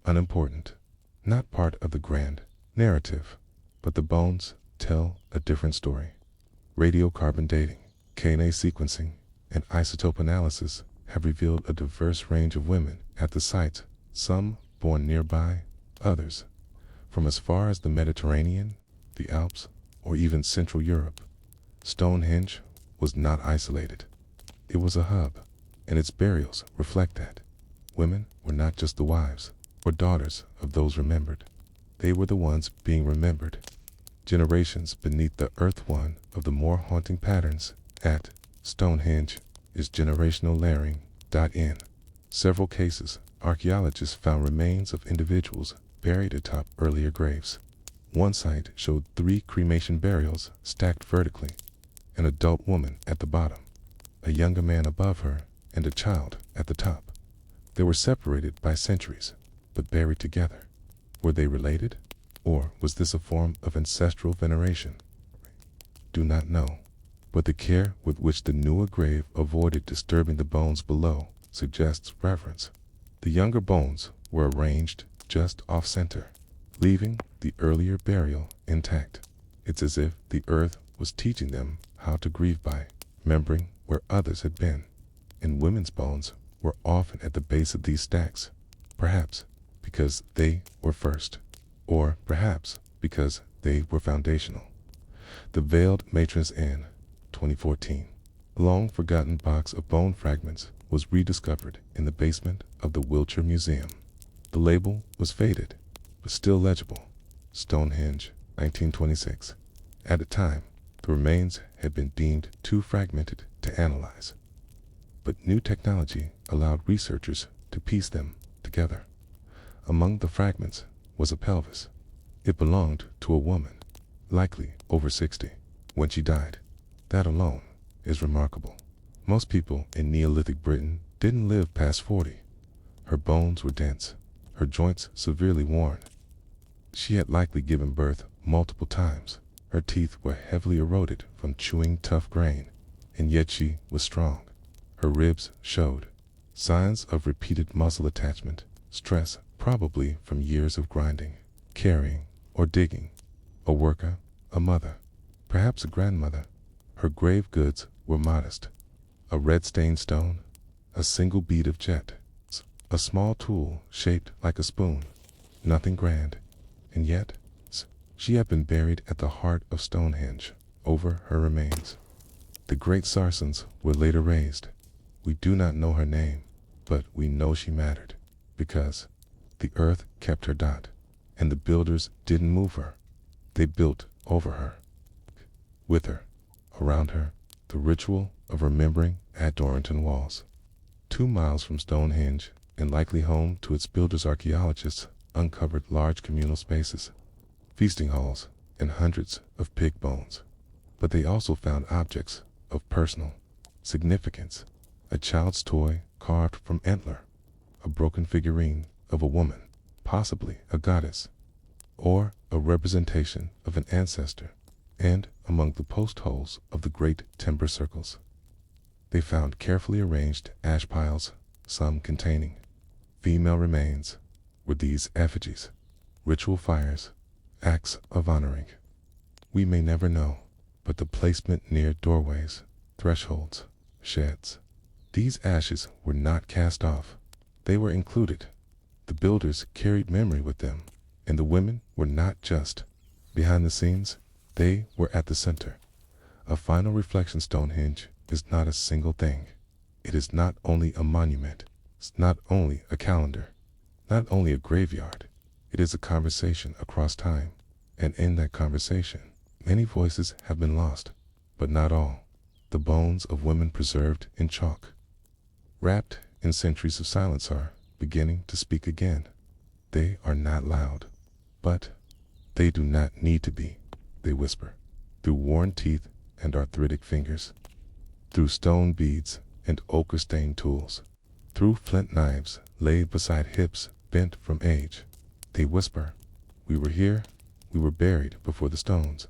unimportant, not part of the grand narrative. But the bones tell a different story. Radiocarbon dating, DNA sequencing, and isotope analysis have revealed a diverse range of women at the site, some born nearby, others from as far as the Mediterranean, the Alps, or even Central Europe. Stonehenge was not isolated. It was a hub, and its burials reflect that. Women were not just the wives or daughters of those remembered. They were the ones being remembered. Generations beneath the earth. One of the more haunting patterns at Stonehenge is generational layering. In several cases, archaeologists found remains of individuals buried atop earlier graves. One site showed 3 cremation burials stacked vertically, an adult woman at the bottom, a younger man above her, and a child at the top. They were separated by centuries, but buried together. Were they related? Or was this a form of ancestral veneration? Do not know, but the care with which the newer grave avoided disturbing the bones below suggests reverence. The younger bones were arranged just off-center, leaving the earlier burial intact. It's as if the earth was teaching them how to grieve by remembering where others had been. And women's bones were often at the base of these stacks, perhaps because they were first, or perhaps because they were foundational. The Veiled Matron's Inn, 2014. A long-forgotten box of bone fragments was rediscovered in the basement of the Wiltshire Museum. The label was faded, but still legible. Stonehenge, 1926. At the time, the remains had been deemed too fragmented to analyze. But new technology allowed researchers to piece them together. Among the fragments was a pelvis. It belonged to a woman, likely over 60, when she died. That alone is remarkable. Most people in Neolithic Britain didn't live past 40. Her bones were dense, her joints severely worn. She had likely given birth multiple times. Her teeth were heavily eroded from chewing tough grain, and yet she was strong. Her ribs showed signs of repeated muscle attachment, stress probably from years of grinding, carrying, or digging. A worker, a mother, perhaps a grandmother. Her grave goods were modest. A red-stained stone, a single bead of jet, a small tool shaped like a spoon. Nothing grand, and yet she had been buried at the heart of Stonehenge over her remains. The great Sarsens were later raised. We do not know her name, but we know she mattered, because the earth kept her dot, and the builders didn't move her. They built over her, with her, around her. The ritual of remembering at Dorrington Walls. 2 miles from Stonehenge, and likely home to its builders, archaeologists uncovered large communal spaces, feasting halls, and hundreds of pig bones. But they also found objects of personal significance. A child's toy carved from antler, a broken figurine of a woman, possibly a goddess, or a representation of an ancestor, and among the post holes of the great timber circles, they found carefully arranged ash piles, some containing female remains. Were these effigies, ritual fires, acts of honoring? We may never know, but the placement near doorways, thresholds, sheds. These ashes were not cast off. They were included. The builders carried memory with them, and the women were not just behind the scenes, they were at the center. A final reflection: Stonehenge is not a single thing. It is not only a monument, it's not only a calendar, not only a graveyard. It is a conversation across time, and in that conversation, many voices have been lost, but not all. The bones of women preserved in chalk, wrapped in centuries of silence, are beginning to speak again. They are not loud, but they do not need to be. They whisper, through worn teeth and arthritic fingers, through stone beads and ochre-stained tools, through flint knives laid beside hips bent from age. They whisper, we were here, we were buried before the stones,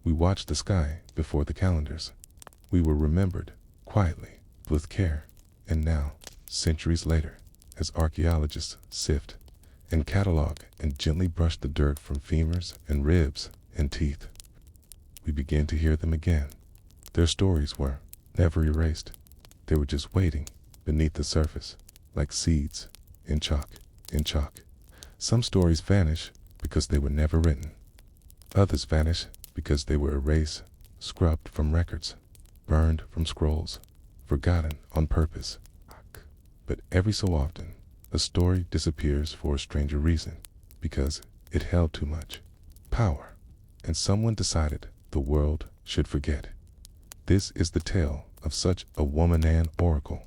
we watched the sky before the calendars, we were remembered quietly, with care. And now, centuries later, as archaeologists sift and catalog and gently brush the dirt from femurs and ribs and teeth, we begin to hear them again. Their stories were never erased. They were just waiting beneath the surface, like seeds in chalk, in chalk. Some stories vanish because they were never written. Others vanish because they were erased, scrubbed from records, burned from scrolls, forgotten on purpose. But every so often, a story disappears for a stranger reason, because it held too much power, and someone decided the world should forget. This is the tale of such a woman-an oracle,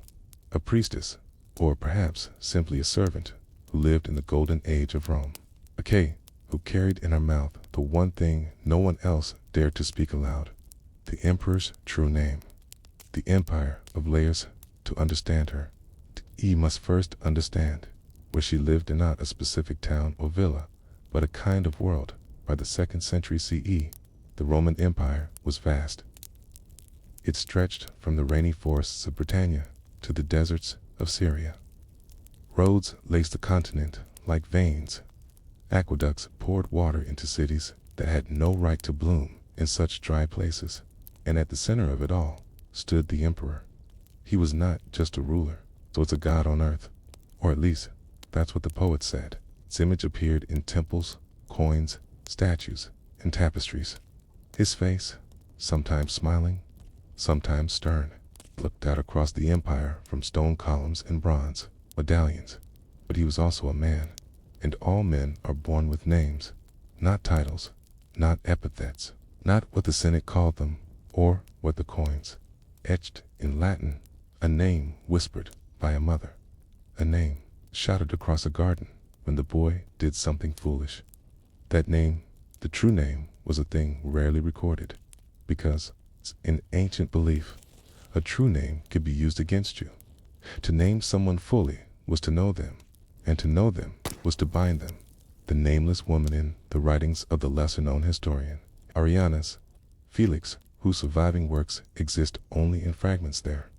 a priestess, or perhaps simply a servant who lived in the golden age of Rome, a K who carried in her mouth the one thing no one else dared to speak aloud, the emperor's true name. the empire of layers. To understand her, he must first understand where she lived in not a specific town or villa, but a kind of world. By the 2nd century CE, the Roman Empire was vast. It stretched from the rainy forests of Britannia to the deserts of Syria. Roads laced the continent like veins. Aqueducts poured water into cities that had no right to bloom in such dry places. And at the center of it all stood the emperor. He was not just a ruler, so it's a god on earth. Or at least, that's what the poet said. Its image appeared in temples, coins, statues, and tapestries. His face, sometimes smiling, sometimes stern, looked out across the empire from stone columns and bronze medallions. But he was also a man, and all men are born with names, not titles, not epithets, not what the Senate called them, or what the coins etched in Latin. A name whispered by a mother, a name shouted across a garden when the boy did something foolish. That name, the true name, was a thing rarely recorded, because, in ancient belief, a true name could be used against you. To name someone fully was to know them, and to know them was to bind them. The nameless woman in the writings of the lesser-known historian Arianus Felix, whose surviving works exist only in fragments there,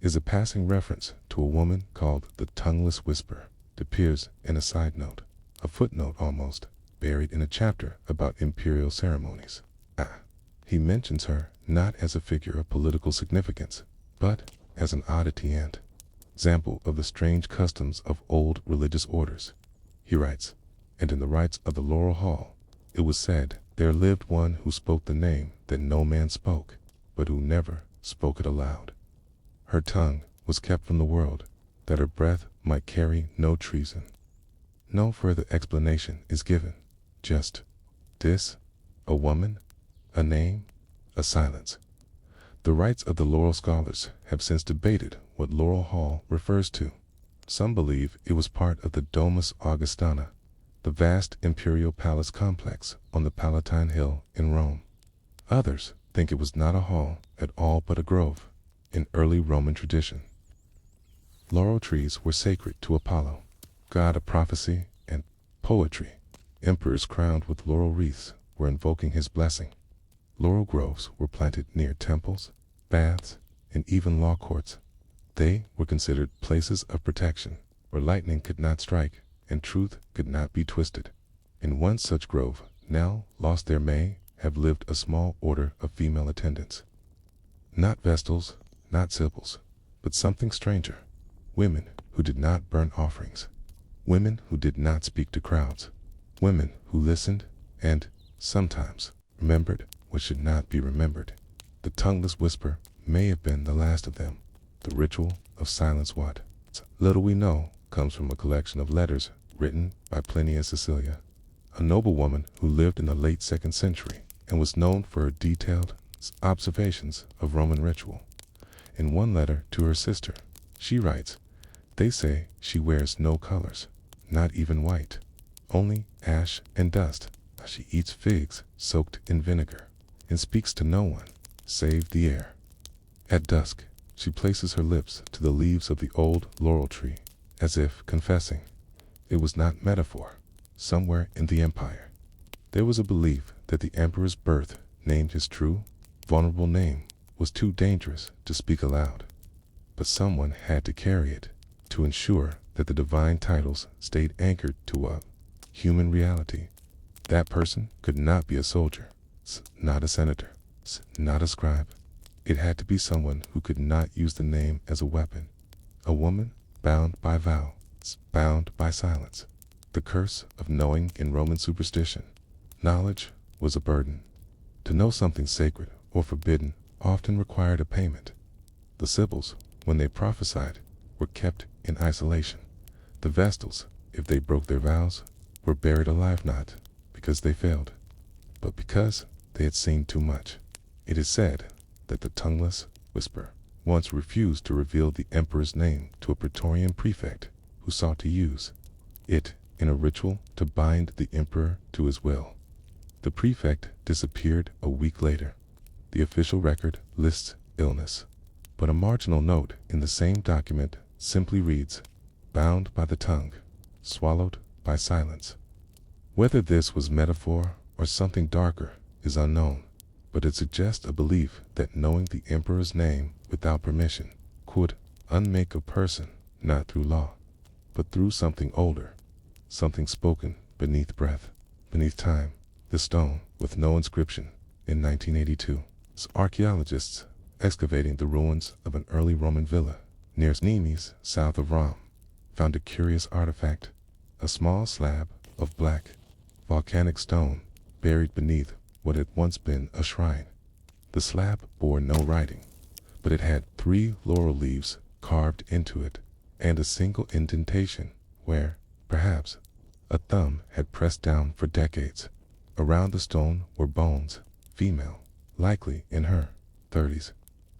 is a passing reference to a woman called the tongueless whisper. It appears in a side note, a footnote almost, buried in a chapter about imperial ceremonies. He mentions her not as a figure of political significance, but as an oddity and example of the strange customs of old religious orders. He writes, "And in the rites of the Laurel Hall, it was said, there lived one who spoke the name that no man spoke, but who never spoke it aloud. Her tongue was kept from the world, that her breath might carry no treason." No further explanation is given, just this, a woman, a name, a silence. The rites of the Laurel scholars have since debated what Laurel Hall refers to. Some believe it was part of the Domus Augustana, the vast imperial palace complex on the Palatine Hill in Rome. Others think it was not a hall at all but a grove, in early Roman tradition. Laurel trees were sacred to Apollo, god of prophecy and poetry. Emperors crowned with laurel wreaths were invoking his blessing. Laurel groves were planted near temples, baths, and even law courts. They were considered places of protection, where lightning could not strike and truth could not be twisted. In one such grove, now lost there may have lived a small order of female attendants. Not Vestals, not Sibyls, but something stranger. Women who did not burn offerings. Women who did not speak to crowds. Women who listened and, sometimes, remembered what should not be remembered. The tongueless whisper may have been the last of them. The ritual of silence, what little we know, comes from a collection of letters written by Pliny and Cecilia, a noblewoman who lived in the late 2nd century and was known for her detailed observations of Roman ritual. In one letter to her sister, she writes, "They say she wears no colors, not even white, only ash and dust. She eats figs soaked in vinegar and speaks to no one, save the air. At dusk, she places her lips to the leaves of the old laurel tree, as if confessing. It was not metaphor. Somewhere in the empire, there was a belief that the emperor's birth, named his true, vulnerable name, was too dangerous to speak aloud. But someone had to carry it, to ensure that the divine titles stayed anchored to a human reality. That person could not be a soldier, not a senator, not a scribe. It had to be someone who could not use the name as a weapon. A woman bound by vow, bound by silence. The curse of knowing in Roman superstition. Knowledge was a burden. To know something sacred or forbidden often required a payment. The Sibyls, when they prophesied, were kept in isolation. The Vestals, if they broke their vows, were buried alive, not because they failed, but because they had seen too much. It is said that the tongueless whisper once refused to reveal the emperor's name to a Praetorian prefect who sought to use it in a ritual to bind the emperor to his will. The prefect disappeared a week later. The official record lists illness. But a marginal note in the same document simply reads, bound by the tongue, swallowed by silence. Whether this was metaphor or something darker is unknown, but it suggests a belief that knowing the emperor's name without permission could unmake a person, not through law, but through something older, something spoken beneath breath, beneath time. The stone, with no inscription, in 1982, archaeologists excavating the ruins of an early Roman villa near Nemes, south of Rome, found a curious artifact, a small slab of black, volcanic stone buried beneath what had once been a shrine. The slab bore no writing, but it had 3 laurel leaves carved into it and a single indentation where, perhaps, a thumb had pressed down for decades. Around the stone were bones, female, likely in her 30s.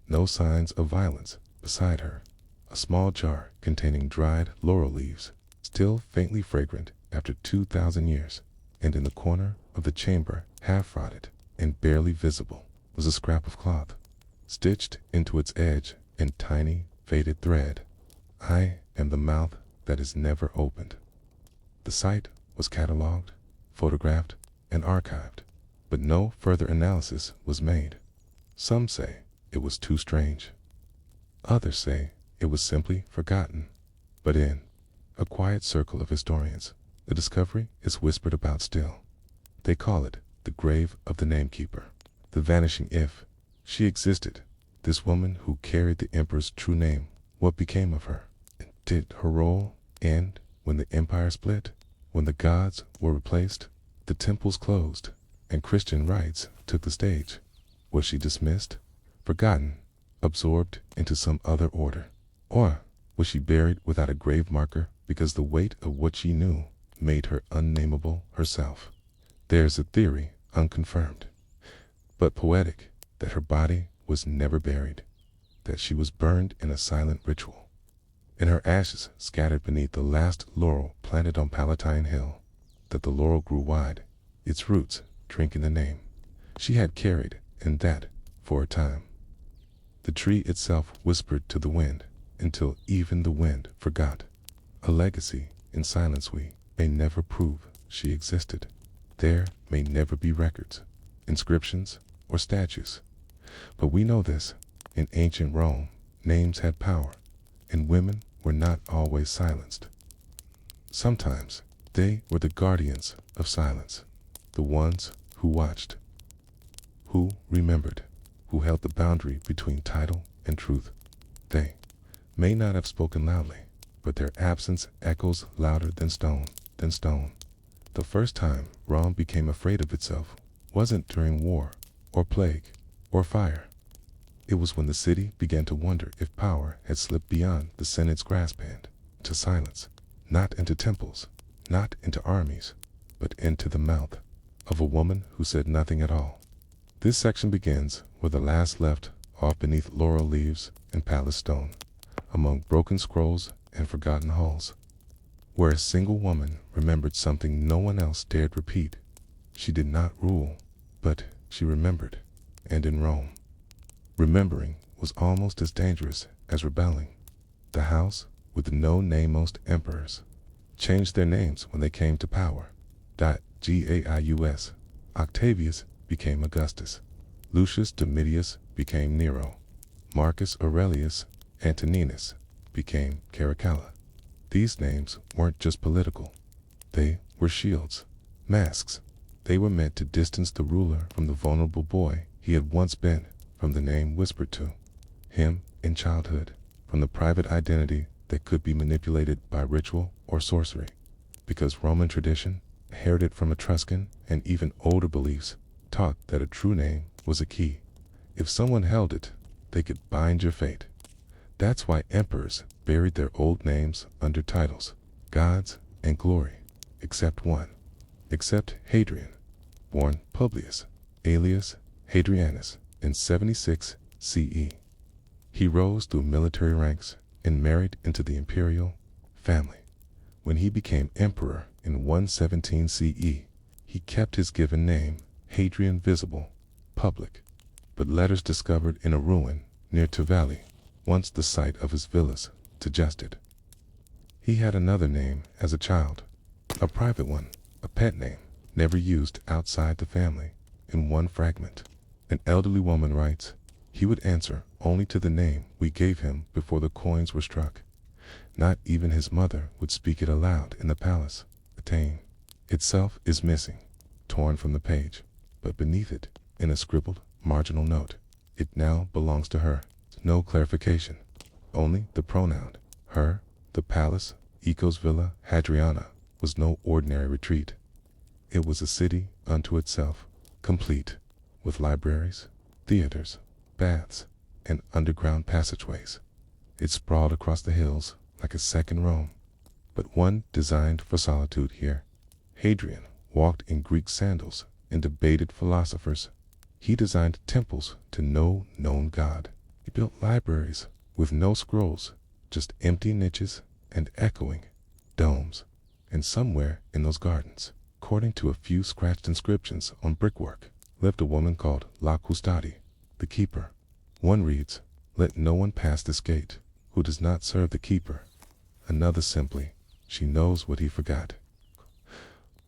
No signs of violence. Beside her, a small jar containing dried laurel leaves, still faintly fragrant after 2,000 years. And in the corner of the chamber, half rotted and barely visible, was a scrap of cloth, stitched into its edge in tiny, faded thread. I am the mouth that is never opened. The site was catalogued, photographed, and archived, but no further analysis was made. Some say it was too strange. Others say it was simply forgotten. But in a quiet circle of historians, the discovery is whispered about still. They call it the grave of the namekeeper, the vanishing if she existed, this woman who carried the emperor's true name. What became of her? Did her role end when the empire split, when the gods were replaced, the temples closed, and Christian rites took the stage? Was she dismissed, forgotten, absorbed into some other order? Or was she buried without a grave marker because the weight of what she knew made her unnameable herself? There's a theory, unconfirmed, but poetic, that her body was never buried, that she was burned in a silent ritual, and her ashes scattered beneath the last laurel planted on Palatine Hill, that the laurel grew wide, its roots drinking the name she had carried, and that, for a time, the tree itself whispered to the wind, until even the wind forgot. A legacy in silence we may never prove she existed. There may never be records, inscriptions, or statues. But we know this, in ancient Rome, names had power, and women were not always silenced. Sometimes they were the guardians of silence, the ones who watched, who remembered, who held the boundary between title and truth. They may not have spoken loudly, but their absence echoes louder than stone, than stone. The first time Rome became afraid of itself wasn't during war, or plague, or fire. It was when the city began to wonder if power had slipped beyond the Senate's grasp hand, to silence, not into temples, not into armies, but into the mouth of a woman who said nothing at all. This section begins where the last left off beneath laurel leaves and palace stone, among broken scrolls and forgotten halls, where a single woman remembered something no one else dared repeat. She did not rule, but she remembered, and in Rome, remembering was almost as dangerous as rebelling. The house with the no-name-most emperors changed their names when they came to power. Gaius Octavius became Augustus. Lucius Domitius became Nero. Marcus Aurelius Antoninus became Caracalla. These names weren't just political. They were shields, masks. They were meant to distance the ruler from the vulnerable boy he had once been, from the name whispered to him in childhood, from the private identity that could be manipulated by ritual or sorcery. Because Roman tradition, inherited from Etruscan and even older beliefs, taught that a true name was a key. If someone held it, they could bind your fate. That's why emperors buried their old names under titles, gods, and glory, except one. Except Hadrian, born Publius, alias Hadrianus, in 76 CE. He rose through military ranks and married into the imperial family. When he became emperor in 117 CE, he kept his given name, Hadrian, visible, public, but letters discovered in a ruin near Tivoli once the sight of his villas suggested. He had another name as a child, a private one, a pet name, never used outside the family. In one fragment, an elderly woman writes, he would answer only to the name we gave him before the coins were struck. Not even his mother would speak it aloud in the palace. The name itself is missing, torn from the page, but beneath it, in a scribbled marginal note, it now belongs to her. No clarification, only the pronoun, her. The palace, Eco's Villa Hadriana, was no ordinary retreat. It was a city unto itself, complete, with libraries, theaters, baths, and underground passageways. It sprawled across the hills like a second Rome, but one designed for solitude here. Hadrian walked in Greek sandals and debated philosophers. He designed temples to no known god. He built libraries with no scrolls, just empty niches and echoing domes. And somewhere in those gardens, according to a few scratched inscriptions on brickwork, lived a woman called La Custodi, the keeper. One reads, let no one pass this gate who does not serve the keeper. Another simply, she knows what he forgot.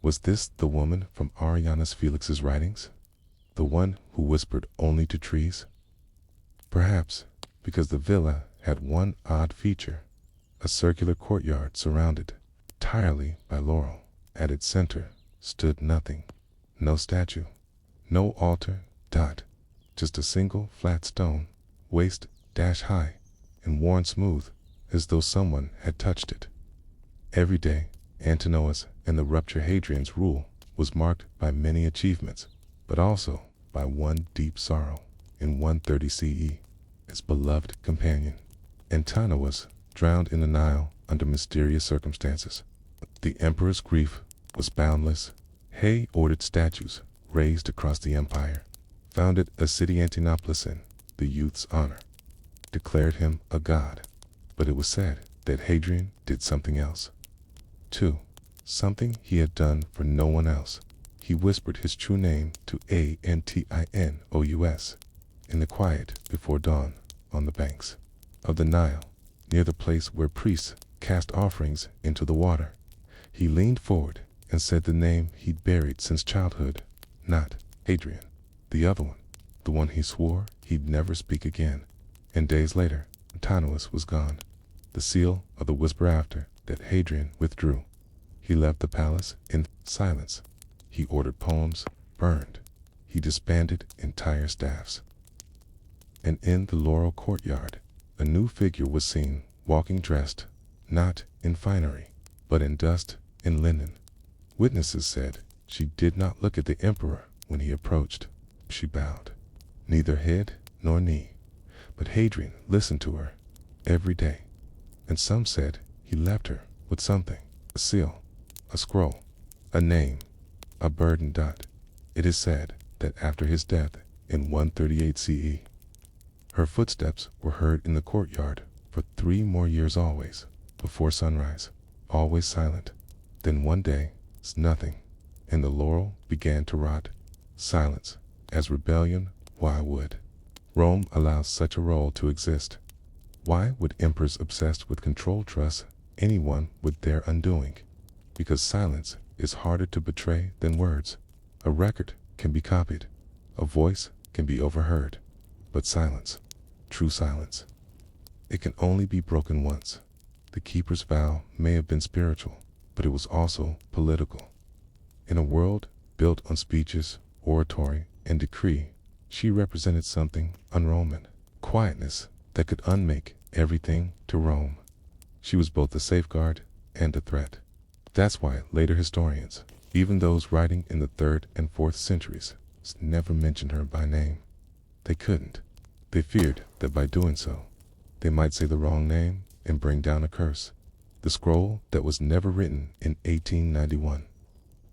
Was this the woman from Arianus Felix's writings? The one who whispered only to trees? Perhaps because the villa had one odd feature, a circular courtyard surrounded entirely by laurel. At its center stood nothing, no statue, no altar, just a single flat stone, waist-high, and worn smooth, as though someone had touched it. Every day, Antinous and the rupture Hadrian's rule was marked by many achievements, but also by one deep sorrow. In 130 CE, his beloved companion, Antinous, drowned in the Nile under mysterious circumstances. The emperor's grief was boundless. He ordered statues raised across the empire, founded a city Antinopolis in the youth's honor, declared him a god. But it was said that Hadrian did something else, too, something he had done for no one else. He whispered his true name to Antinous in the quiet before dawn on the banks of the Nile, near the place where priests cast offerings into the water. He leaned forward and said the name he'd buried since childhood, not Hadrian, the other one, the one he swore he'd never speak again. And days later, Antinous was gone, the seal of the whisper after that Hadrian withdrew. He left the palace in silence. He ordered poems burned. He disbanded entire staffs. And in the laurel courtyard, a new figure was seen, walking dressed, not in finery, but in dust and linen. Witnesses said she did not look at the emperor when he approached. She bowed, neither head nor knee. But Hadrian listened to her every day, and some said he left her with something, a seal, a scroll, a name, a burden. It is said that after his death in 138 CE, her footsteps were heard in the courtyard for 3 more years, always before sunrise, always silent. Then one day, nothing, and the laurel began to rot. Silence, as rebellion. Why would Rome allow such a role to exist? Why would emperors obsessed with control trust anyone with their undoing? Because silence is harder to betray than words. A record can be copied, a voice can be overheard, but silence, true silence, it can only be broken once. The keeper's vow may have been spiritual, but it was also political. In a world built on speeches, oratory, and decree, she represented something un-Roman, quietness that could unmake everything to Rome. She was both a safeguard and a threat. That's why later historians, even those writing in the 3rd and 4th centuries, never mentioned her by name. They couldn't. They feared that by doing so, they might say the wrong name and bring down a curse. The scroll that was never written in 1891.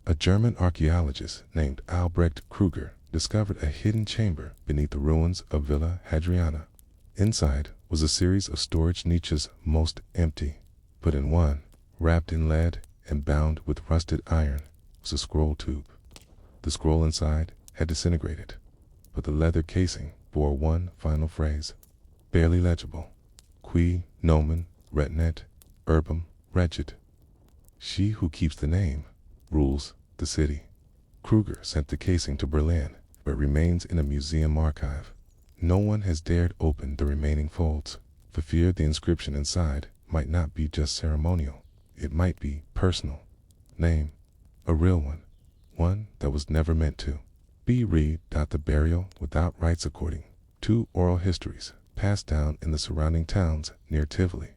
A German archaeologist named Albrecht Kruger discovered a hidden chamber beneath the ruins of Villa Hadriana. Inside was a series of storage niches, most empty, but in one, wrapped in lead and bound with rusted iron, was a scroll tube. The scroll inside had disintegrated, but the leather casing bore one final phrase, barely legible. qui nomen retenet urbem regit. She who keeps the name rules the city. Kruger sent the casing to Berlin, but remains in a museum archive. No one has dared open the remaining folds, for fear the inscription inside might not be just ceremonial. It might be personal. Name, a real one that was never meant to be read. The burial without rites according to oral histories passed down in the surrounding towns near Tivoli.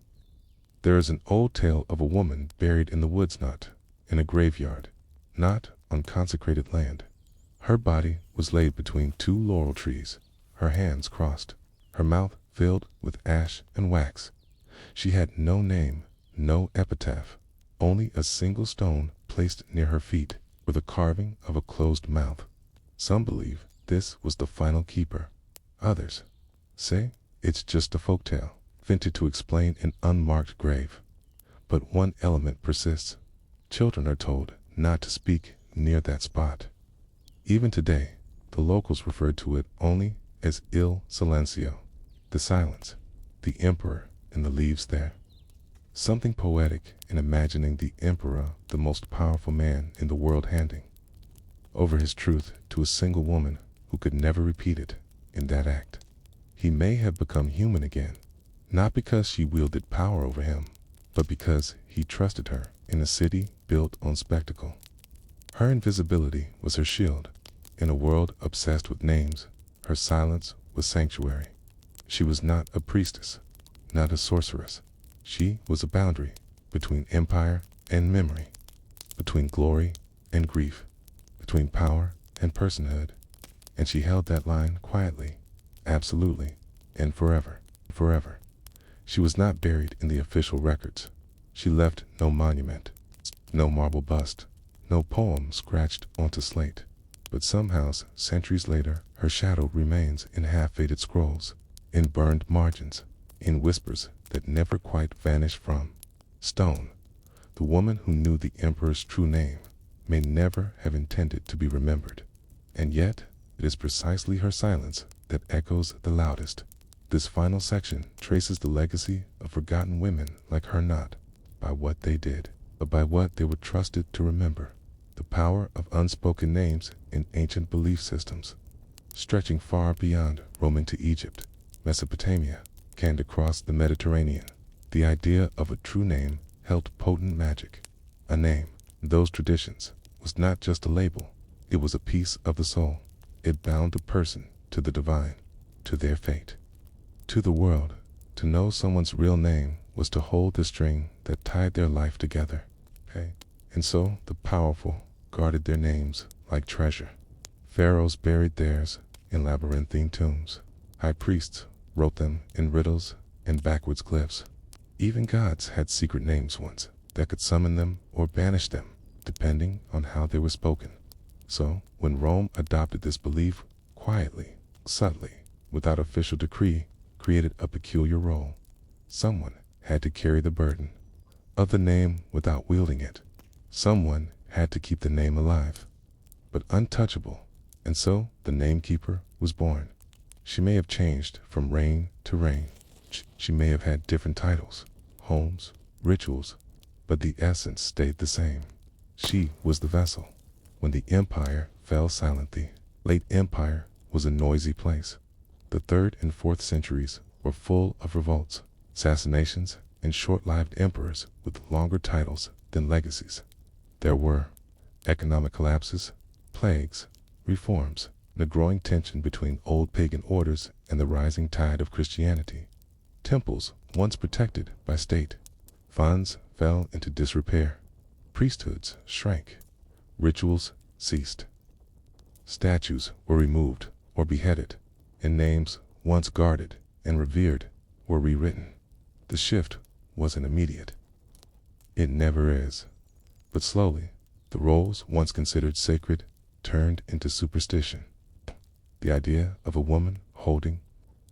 There is an old tale of a woman buried in the woods, not in a graveyard, not on consecrated land. Her body was laid between two laurel trees, her hands crossed, her mouth filled with ash and wax. She had no name, no epitaph, only a single stone placed near her feet with a carving of a closed mouth. Some believe this was the final keeper. Others say it's just a folktale, invented to explain an unmarked grave. But one element persists. Children are told not to speak near that spot. Even today, the locals refer to it only as il silencio, the silence, the emperor in the leaves there. Something poetic in imagining the emperor, the most powerful man in the world, handing over his truth to a single woman who could never repeat it in that act. He may have become human again, not because she wielded power over him, but because he trusted her in a city built on spectacle. Her invisibility was her shield. In a world obsessed with names, her silence was sanctuary. She was not a priestess, not a sorceress. She was a boundary between empire and memory, between glory and grief, between power and personhood. And she held that line quietly, absolutely, and forever, forever. She was not buried in the official records. She left no monument, no marble bust, no poem scratched onto slate. But somehow, centuries later, her shadow remains in half-faded scrolls, in burned margins, in whispers that never quite vanish from stone. The woman who knew the emperor's true name may never have intended to be remembered. And yet, it is precisely her silence that echoes the loudest. This final section traces the legacy of forgotten women like her, not by what they did, but by what they were trusted to remember. The power of unspoken names in ancient belief systems, stretching far beyond Rome into Egypt, Mesopotamia, and across the Mediterranean. The idea of a true name held potent magic. A name, in those traditions, was not just a label, it was a piece of the soul. It bound a person to the divine, to their fate, to the world. To know someone's real name was to hold the string that tied their life together. And so the powerful guarded their names like treasure. Pharaohs buried theirs in labyrinthine tombs. High priests wrote them in riddles and backwards glyphs. Even gods had secret names once that could summon them or banish them, depending on how they were spoken. So, when Rome adopted this belief quietly, subtly, without official decree, created a peculiar role. Someone had to carry the burden of the name without wielding it. Someone had to keep the name alive, but untouchable, and so the namekeeper was born. She may have changed from reign to reign. She may have had different titles, homes, rituals, but the essence stayed the same. She was the vessel. When the empire fell silently, late empire was a noisy place. The 3rd and 4th centuries were full of revolts, assassinations, and short-lived emperors with longer titles than legacies. There were economic collapses, plagues, reforms, and a growing tension between old pagan orders and the rising tide of Christianity. Temples, once protected by state funds, fell into disrepair. Priesthoods shrank. Rituals ceased. Statues were removed or beheaded, and names once guarded and revered were rewritten. The shift wasn't immediate. It never is. But slowly, the roles once considered sacred turned into superstition. The idea of a woman holding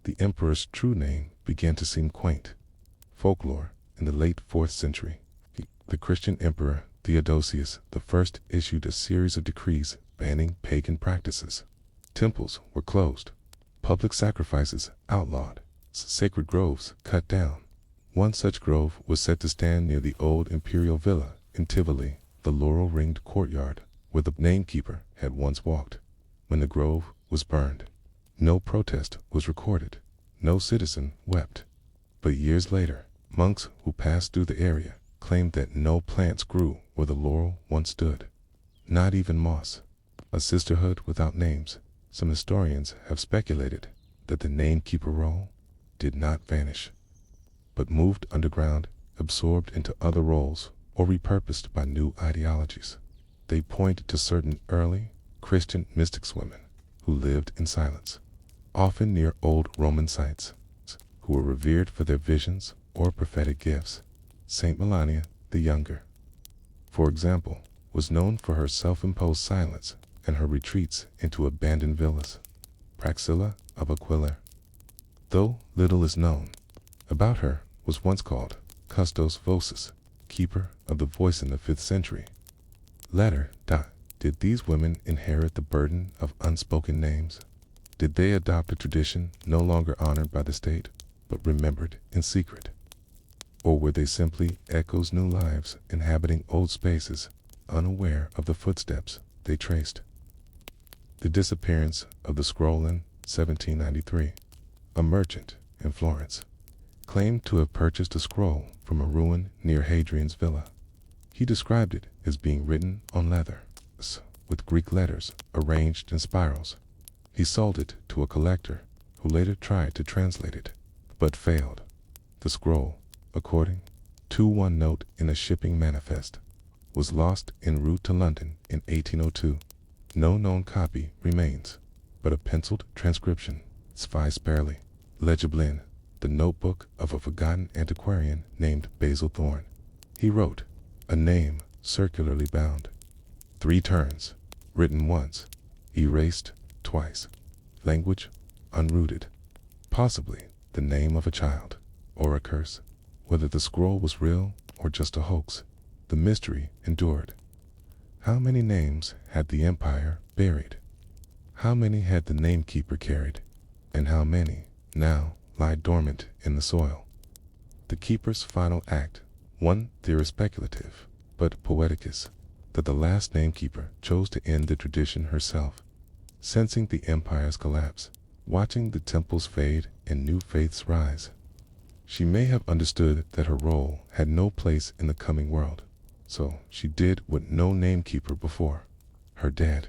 the emperor's true name began to seem quaint. Folklore in the late 4th century, the Christian emperor Theodosius I issued a series of decrees banning pagan practices. Temples were closed, public sacrifices outlawed, sacred groves cut down. One such grove was said to stand near the old imperial villa in Tivoli, the laurel-ringed courtyard where the namekeeper had once walked. When the grove was burned, no protest was recorded, no citizen wept. But years later, monks who passed through the area claimed that no plants grew where the laurel once stood, not even moss. A sisterhood without names. Some historians have speculated that the namekeeper role did not vanish, but moved underground, absorbed into other roles, or repurposed by new ideologies. They point to certain early Christian mystics women who lived in silence, often near old Roman sites, who were revered for their visions or prophetic gifts. Saint Melania the Younger, for example, was known for her self-imposed silence and her retreats into abandoned villas. Praxilla of Aquila, though little is known about her, was once called Custos Vocis, keeper of the voice in the 5th century. Letter. Did these women inherit the burden of unspoken names? Did they adopt a tradition no longer honored by the state, but remembered in secret? Or were they simply echoes, new lives inhabiting old spaces, unaware of the footsteps they traced? The disappearance of the scroll in 1793. A merchant in Florence claimed to have purchased a scroll from a ruin near Hadrian's villa. He described it as being written on leather, with Greek letters arranged in spirals. He sold it to a collector who later tried to translate it, but failed. The scroll, according to one note in a shipping manifest, was lost en route to London in 1802. No known copy remains, but a penciled transcription, Svi Sparely, legible in the notebook of a forgotten antiquarian named Basil Thorne. He wrote, a name circularly bound, 3 turns, written once, erased twice, language unrooted, possibly the name of a child, or a curse. Whether the scroll was real or just a hoax, the mystery endured. How many names had the empire buried? How many had the namekeeper carried? And how many now lie dormant in the soil? The keeper's final act. One theory speculative, but poeticus, that the last namekeeper chose to end the tradition herself, sensing the empire's collapse, watching the temples fade and new faiths rise. She may have understood that her role had no place in the coming world, so she did what no namekeeper before her did.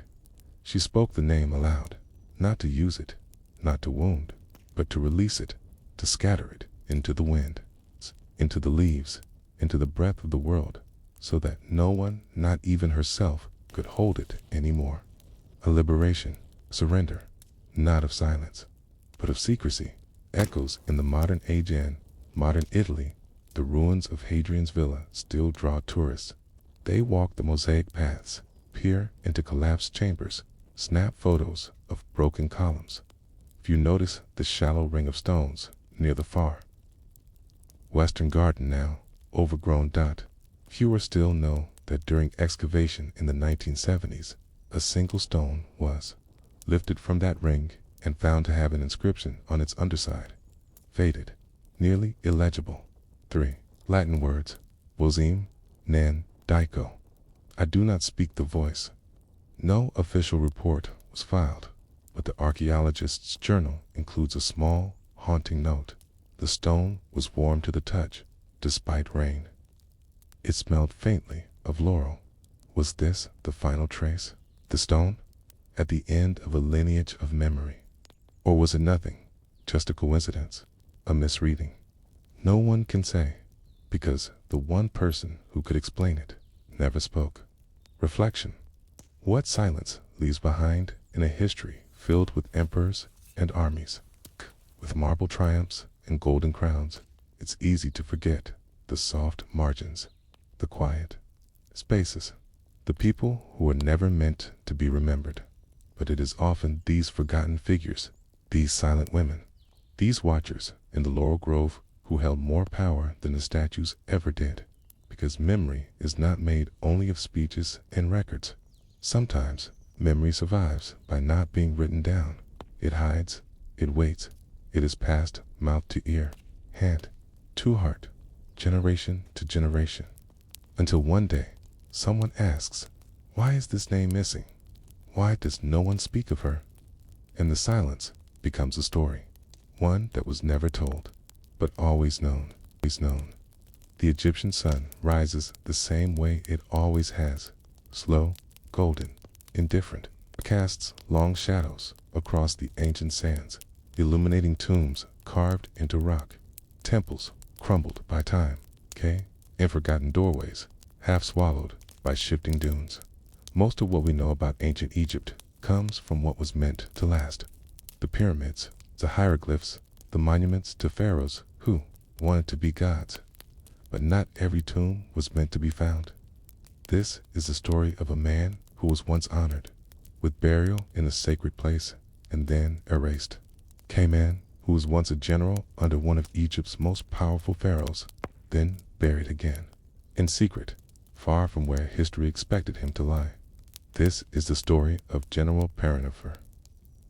She spoke the name aloud, not to use it, not to wound, but to release it, to scatter it into the wind, into the leaves, into the breath of the world, so that no one, not even herself, could hold it anymore. A liberation, surrender, not of silence, but of secrecy, echoes in the modern age. In modern Italy, the ruins of Hadrian's villa still draw tourists. They walk the mosaic paths, peer into collapsed chambers, snap photos of broken columns. Few notice the shallow ring of stones near the far western garden, now overgrown. Fewer still know that during excavation in the 1970s, a single stone was lifted from that ring and found to have an inscription on its underside, faded, nearly illegible. 3 Latin words, Vozim, Nan, Dico. I do not speak the voice. No official report was filed, but the archaeologist's journal includes a small, haunting note. The stone was warm to the touch, despite rain. It smelled faintly of laurel. Was this the final trace? The stone? At the end of a lineage of memory? Or was it nothing, just a coincidence, a misreading? No one can say, because the one person who could explain it never spoke. Reflection. What silence leaves behind in a history filled with emperors and armies, with marble triumphs and golden crowns? It's easy to forget the soft margins, the quiet spaces, the people who were never meant to be remembered. But it is often these forgotten figures, these silent women, these watchers in the laurel grove who held more power than the statues ever did, because memory is not made only of speeches and records. Sometimes memory survives by not being written down. It hides, it waits, it is passed mouth to ear, hand Two-heart, generation to generation. Until one day, someone asks, why is this name missing? Why does no one speak of her? And the silence becomes a story, one that was never told, but always known. The Egyptian sun rises the same way it always has, slow, golden, indifferent, casts long shadows across the ancient sands, illuminating tombs carved into rock, temples crumbled by time, and forgotten doorways, half swallowed by shifting dunes. Most of what we know about ancient Egypt comes from what was meant to last. The pyramids, the hieroglyphs, the monuments to pharaohs who wanted to be gods. But not every tomb was meant to be found. This is the story of a man who was once honored, with burial in a sacred place and then erased. Man, who was once a general under one of Egypt's most powerful pharaohs, then buried again, in secret, far from where history expected him to lie. This is the story of General Parinapher,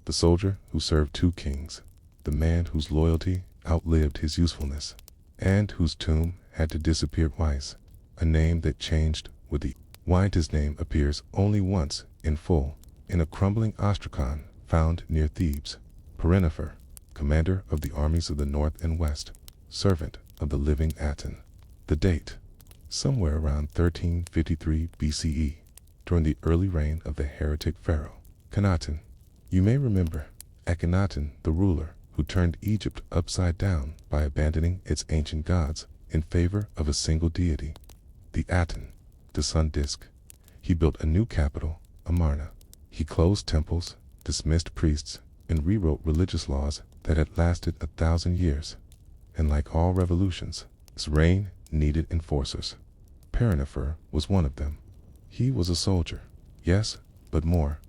the soldier who served two kings, the man whose loyalty outlived his usefulness, and whose tomb had to disappear twice, a name that changed with the why his name appears only once in full in a crumbling ostracon found near Thebes. Parinapher, commander of the armies of the north and west, servant of the living Aten. The date, somewhere around 1353 BCE, during the early reign of the heretic pharaoh, Akhenaten. You may remember Akhenaten, the ruler who turned Egypt upside down by abandoning its ancient gods in favor of a single deity, the Aten, the sun disk. He built a new capital, Amarna. He closed temples, dismissed priests, and rewrote religious laws that had lasted 1,000 years. And like all revolutions, his reign needed enforcers. Parinapher was one of them. He was a soldier, yes, but more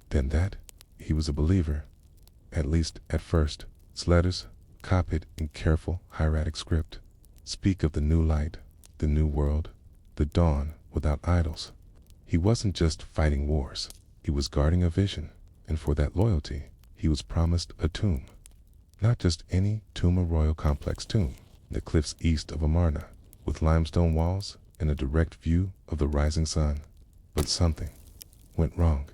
than that, he was a believer. At least at first. His letters, copied in careful hieratic script, speak of the new light, the new world, the dawn without idols. He wasn't just fighting wars, he was guarding a vision, and for that loyalty, he was promised a tomb. Not just any tomb, a royal complex tomb, in the cliffs east of Amarna, with limestone walls and a direct view of the rising sun. But something went wrong.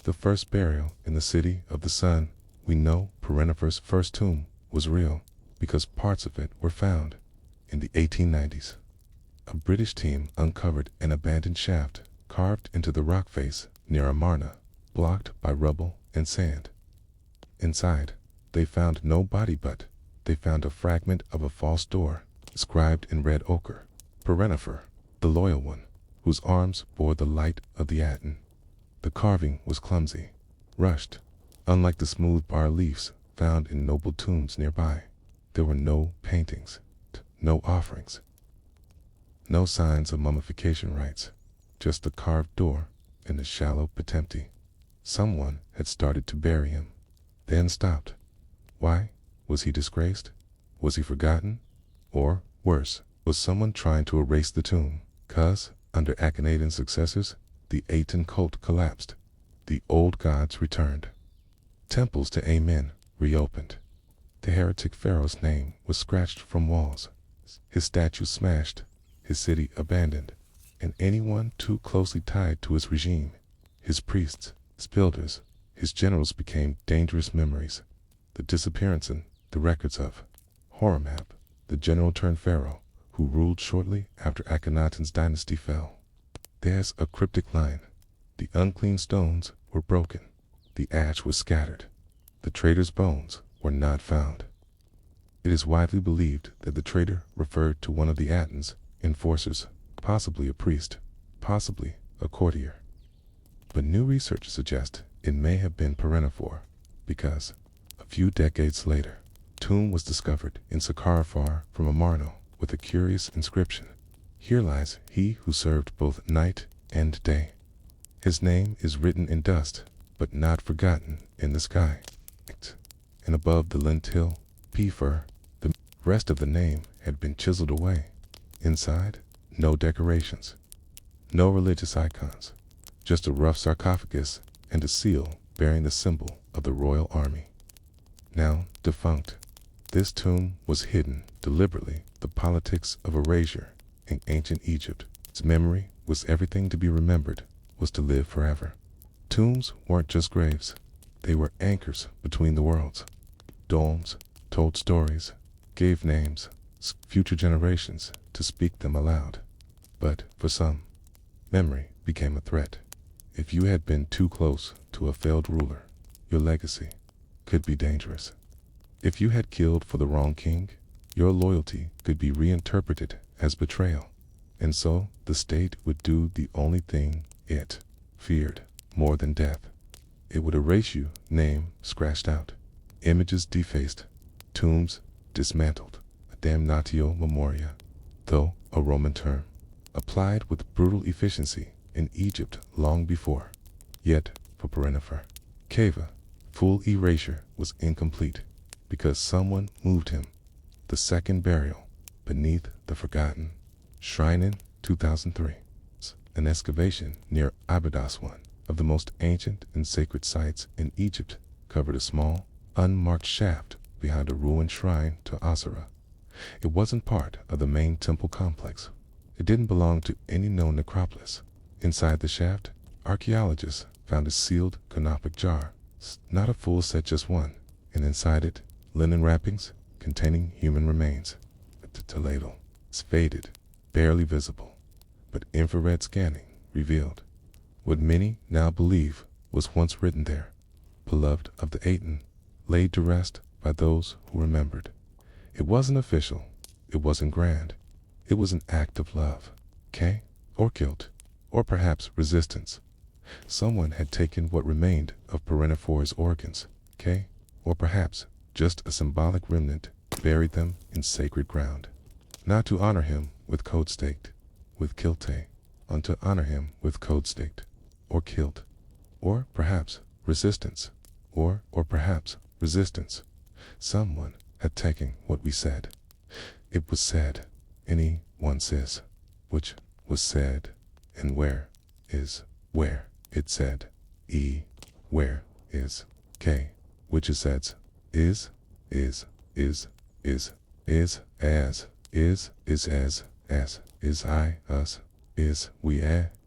The first burial in the city of the sun, we know Parinapher's first tomb was real because parts of it were found. In the 1890s, a British team uncovered an abandoned shaft carved into the rock face near Amarna, blocked by rubble and sand. Inside, they found no body, but they found a fragment of a false door, inscribed in red ochre. Parinapher, the loyal one, whose arms bore the light of the Aten. The carving was clumsy, rushed. Unlike the smooth bas-reliefs found in noble tombs nearby, there were no paintings, no offerings, no signs of mummification rites, just the carved door and the shallow pit empty. Someone had started to bury him, then stopped. Why? Was he disgraced? Was he forgotten? Or, worse, was someone trying to erase the tomb? 'Cause, under Akhenaten's successors, the Aten cult collapsed. The old gods returned. Temples to Amen reopened. The heretic pharaoh's name was scratched from walls, his statue smashed, his city abandoned, and anyone too closely tied to his regime, his priests, his builders, his generals became dangerous memories. The disappearance in the records of Horemheb, the general turned pharaoh who ruled shortly after Akhenaten's dynasty fell. There's a cryptic line. The unclean stones were broken. The ash was scattered. The traitor's bones were not found. It is widely believed that the traitor referred to one of the Aten's enforcers, possibly a priest, possibly a courtier. But new research suggests it may have been Parinapher, because a few decades later, a tomb was discovered in Saqqara far from Amarna with a curious inscription. Here lies he who served both night and day. His name is written in dust, but not forgotten in the sky. And above the lentil, P-fur, the rest of the name had been chiseled away. Inside, no decorations, no religious icons, just a rough sarcophagus and a seal bearing the symbol of the royal army. Now defunct, this tomb was hidden deliberately the politics of erasure in ancient Egypt. Its memory was everything to be remembered, was to live forever. Tombs weren't just graves. They were anchors between the worlds. Domes told stories, gave names, future generations to speak them aloud. But for some, memory became a threat. If you had been too close to a failed ruler, your legacy could be dangerous. If you had killed for the wrong king, your loyalty could be reinterpreted as betrayal. And so the state would do the only thing it feared more than death. It would erase you, name scratched out, images defaced, tombs dismantled, a damnatio memoria, though a Roman term, applied with brutal efficiency in Egypt long before. Yet, for Perenifer Cava, full erasure was incomplete because someone moved him. The second burial beneath the forgotten shrine in 2003. An excavation near Abydos, one of the most ancient and sacred sites in Egypt, covered a small, unmarked shaft behind a ruined shrine to Asura. It wasn't part of the main temple complex. It didn't belong to any known necropolis. Inside the shaft, archaeologists found a sealed canopic jar, not a full set, just one, and inside it, linen wrappings containing human remains. The ladle is faded, barely visible, but infrared scanning revealed what many now believe was once written there, beloved of the Aten, laid to rest by those who remembered. It wasn't official, it wasn't grand, it was an act of love, or guilt, or perhaps resistance. Someone had taken what remained of Perenifer's organs, or perhaps just a symbolic remnant, buried them in sacred ground, not to honor him with code staked, with kilte, and to honor him with code staked, or killed, or perhaps resistance, or perhaps resistance. Someone had taken what we said. It was said, anyone says, which was said, and where is where. It said, where is which is says, is as, is I, us, is we,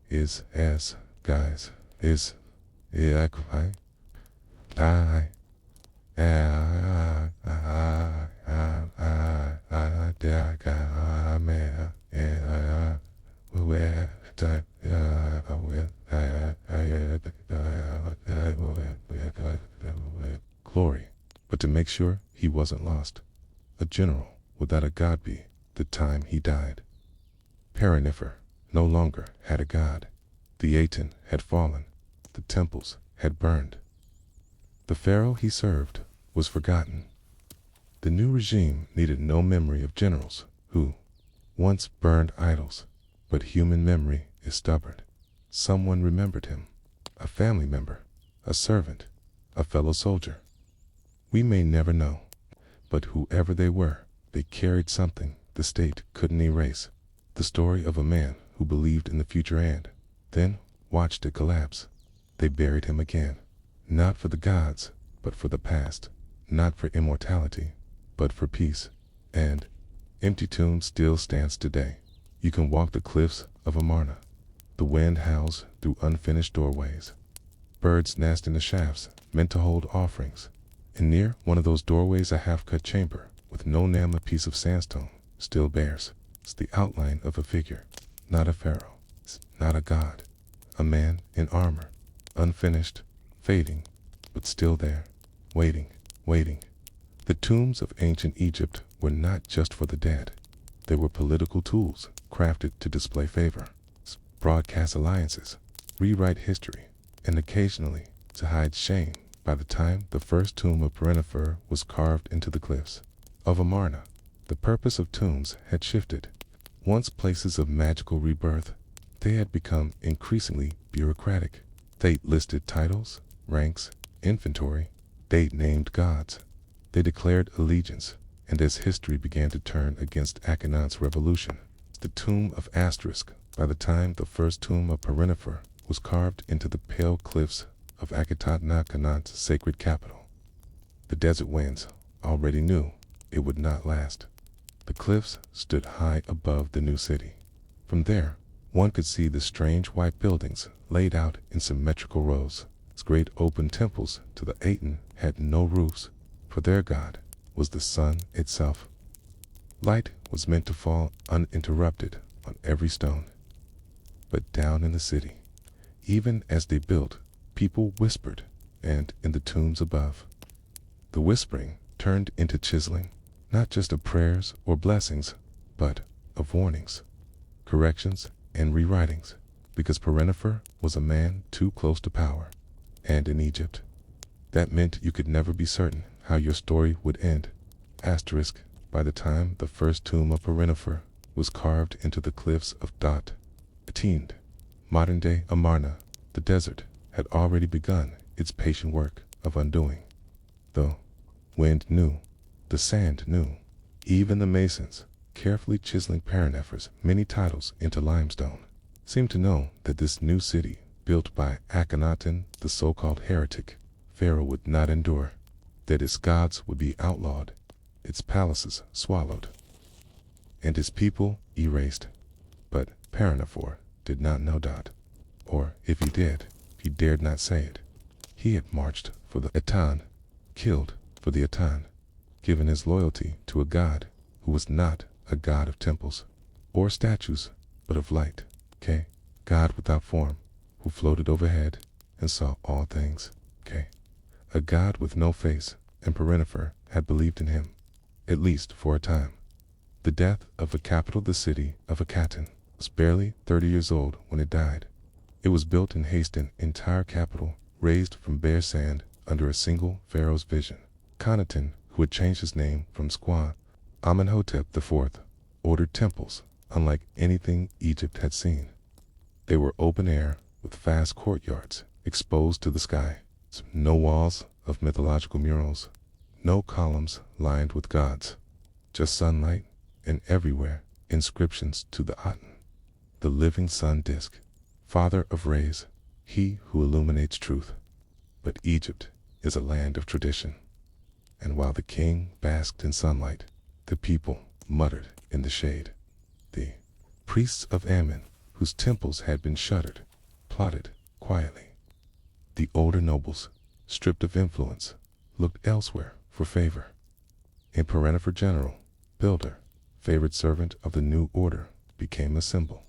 is as, guys, is I, glory, but to make sure he wasn't lost. A general without a god be the time he died. Perenifer no longer had a god. The Aten had fallen. The temples had burned. The pharaoh he served was forgotten. The new regime needed no memory of generals who once burned idols, but human memory is stubborn. Someone remembered him, a family member, a servant, a fellow soldier. We may never know, but whoever they were, they carried something the state couldn't erase. The story of a man who believed in the future and then watched it collapse. They buried him again, not for the gods, but for the past, not for immortality, but for peace. And empty tomb still stands today. You can walk the cliffs of Amarna. The wind howls through unfinished doorways. Birds nest in the shafts meant to hold offerings. And near one of those doorways, a half-cut chamber with no name, a piece of sandstone still bears. It's the outline of a figure, not a pharaoh, not a god, a man in armor, unfinished, fading, but still there, waiting. The tombs of ancient Egypt were not just for the dead. They were political tools crafted to display favor, broadcast alliances, rewrite history, and occasionally to hide shame. By the time the first tomb of Perenifer was carved into the cliffs of Amarna, the purpose of tombs had shifted. Once places of magical rebirth, they had become increasingly bureaucratic. They listed titles, ranks, inventory. They named gods. They declared allegiance, and as history began to turn against Akhenaten's revolution, the tomb of Asterisk, by the time the first tomb of Perenifer was carved into the pale cliffs of Akhenaten's sacred capital, the desert winds already knew it would not last. The cliffs stood high above the new city. From there, one could see the strange white buildings laid out in symmetrical rows. Its great open temples to the Aten had no roofs, for their god was the sun itself. Light was meant to fall uninterrupted on every stone. But down in the city, even as they built, people whispered, and in the tombs above, the whispering turned into chiseling, not just of prayers or blessings, but of warnings, corrections, and rewritings, because Perenifer was a man too close to power. And in Egypt, that meant you could never be certain how your story would end. Asterisk, by the time the first tomb of Perenifer was carved into the cliffs of Dot, Atene, modern-day Amarna, the desert had already begun its patient work of undoing. The wind knew, the sand knew, even the masons, carefully chiseling Perenifer's many titles into limestone, seemed to know that this new city, built by Akhenaten, the so-called heretic, Pharaoh would not endure, that its gods would be outlawed, its palaces swallowed, and his people erased. But Perenifer did not know Dot, or if he did, he dared not say it. He had marched for the Aten, killed for the Aten, given his loyalty to a god who was not a god of temples or statues, but of light, God without form, who floated overhead and saw all things, a god with no face, and Perenifer had believed in him, at least for a time. The death of the capital, the city of Akhenaten, was barely 30 years old when it died. It was built in haste, an entire capital raised from bare sand under a single pharaoh's vision. Akhenaten, who had changed his name from Squan, Amenhotep IV, ordered temples unlike anything Egypt had seen. They were open air with vast courtyards exposed to the sky, no walls of mythological murals, no columns lined with gods, just sunlight, and everywhere inscriptions to the Aten, the living sun disk, father of rays, he who illuminates truth. But Egypt is a land of tradition, and while the king basked in sunlight, the people muttered in the shade. The priests of Ammon, whose temples had been shuttered, plotted quietly. The older nobles, stripped of influence, looked elsewhere for favor. And Perenifer, general, builder, favored servant of the new order, became a symbol,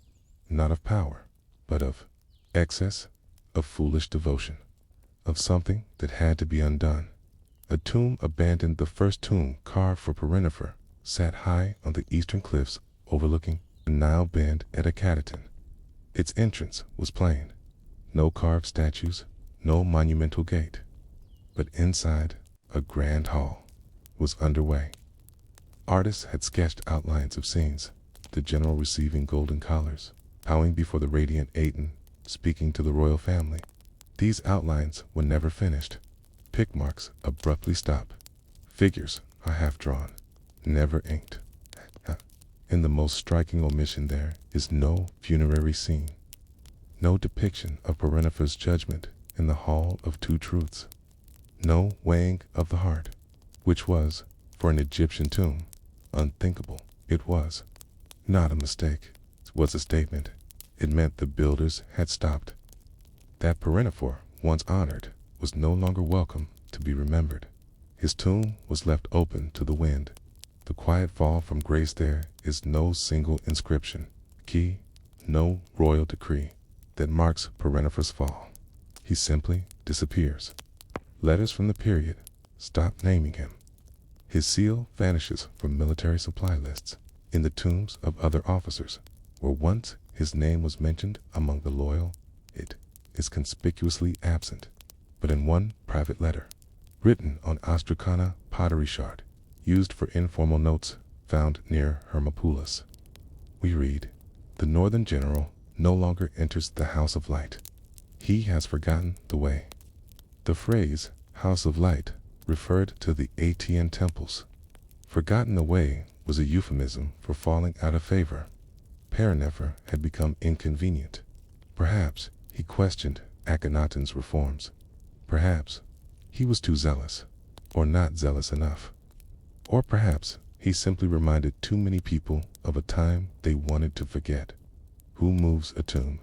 not of power, but of excess, of foolish devotion, of something that had to be undone. A tomb abandoned. The first tomb carved for Perenifer sat high on the eastern cliffs overlooking the Nile bend at Akhenaten. Its entrance was plain, no carved statues, no monumental gate. But inside, a grand hall was underway. Artists had sketched outlines of scenes, the general receiving golden collars, bowing before the radiant Aten, speaking to the royal family. These outlines were never finished. Pick marks abruptly stop. Figures are half-drawn, never inked. And the most striking omission there is no funerary scene, no depiction of Perenifer's judgment in the Hall of Two Truths, no weighing of the heart, which was, for an Egyptian tomb, unthinkable. It was not a mistake. It was a statement. It meant the builders had stopped. That Perenifer, once honored, was no longer welcome to be remembered. His tomb was left open to the wind. The quiet fall from grace there is no single inscription, key, no royal decree that marks Perenifer's fall. He simply disappears. Letters from the period stop naming him. His seal vanishes from military supply lists. In the tombs of other officers, where once his name was mentioned among the loyal, it is conspicuously absent. But in one private letter, written on Astrakana pottery shard, used for informal notes found near Hermopolis, we read, "The northern general no longer enters the House of Light. He has forgotten the way." The phrase, House of Light, referred to the Aten temples. Forgotten the way was a euphemism for falling out of favor. Perenifer had become inconvenient. Perhaps he questioned Akhenaten's reforms. Perhaps he was too zealous, or not zealous enough. Or perhaps He simply reminded too many people of a time they wanted to forget. Who moves a tomb?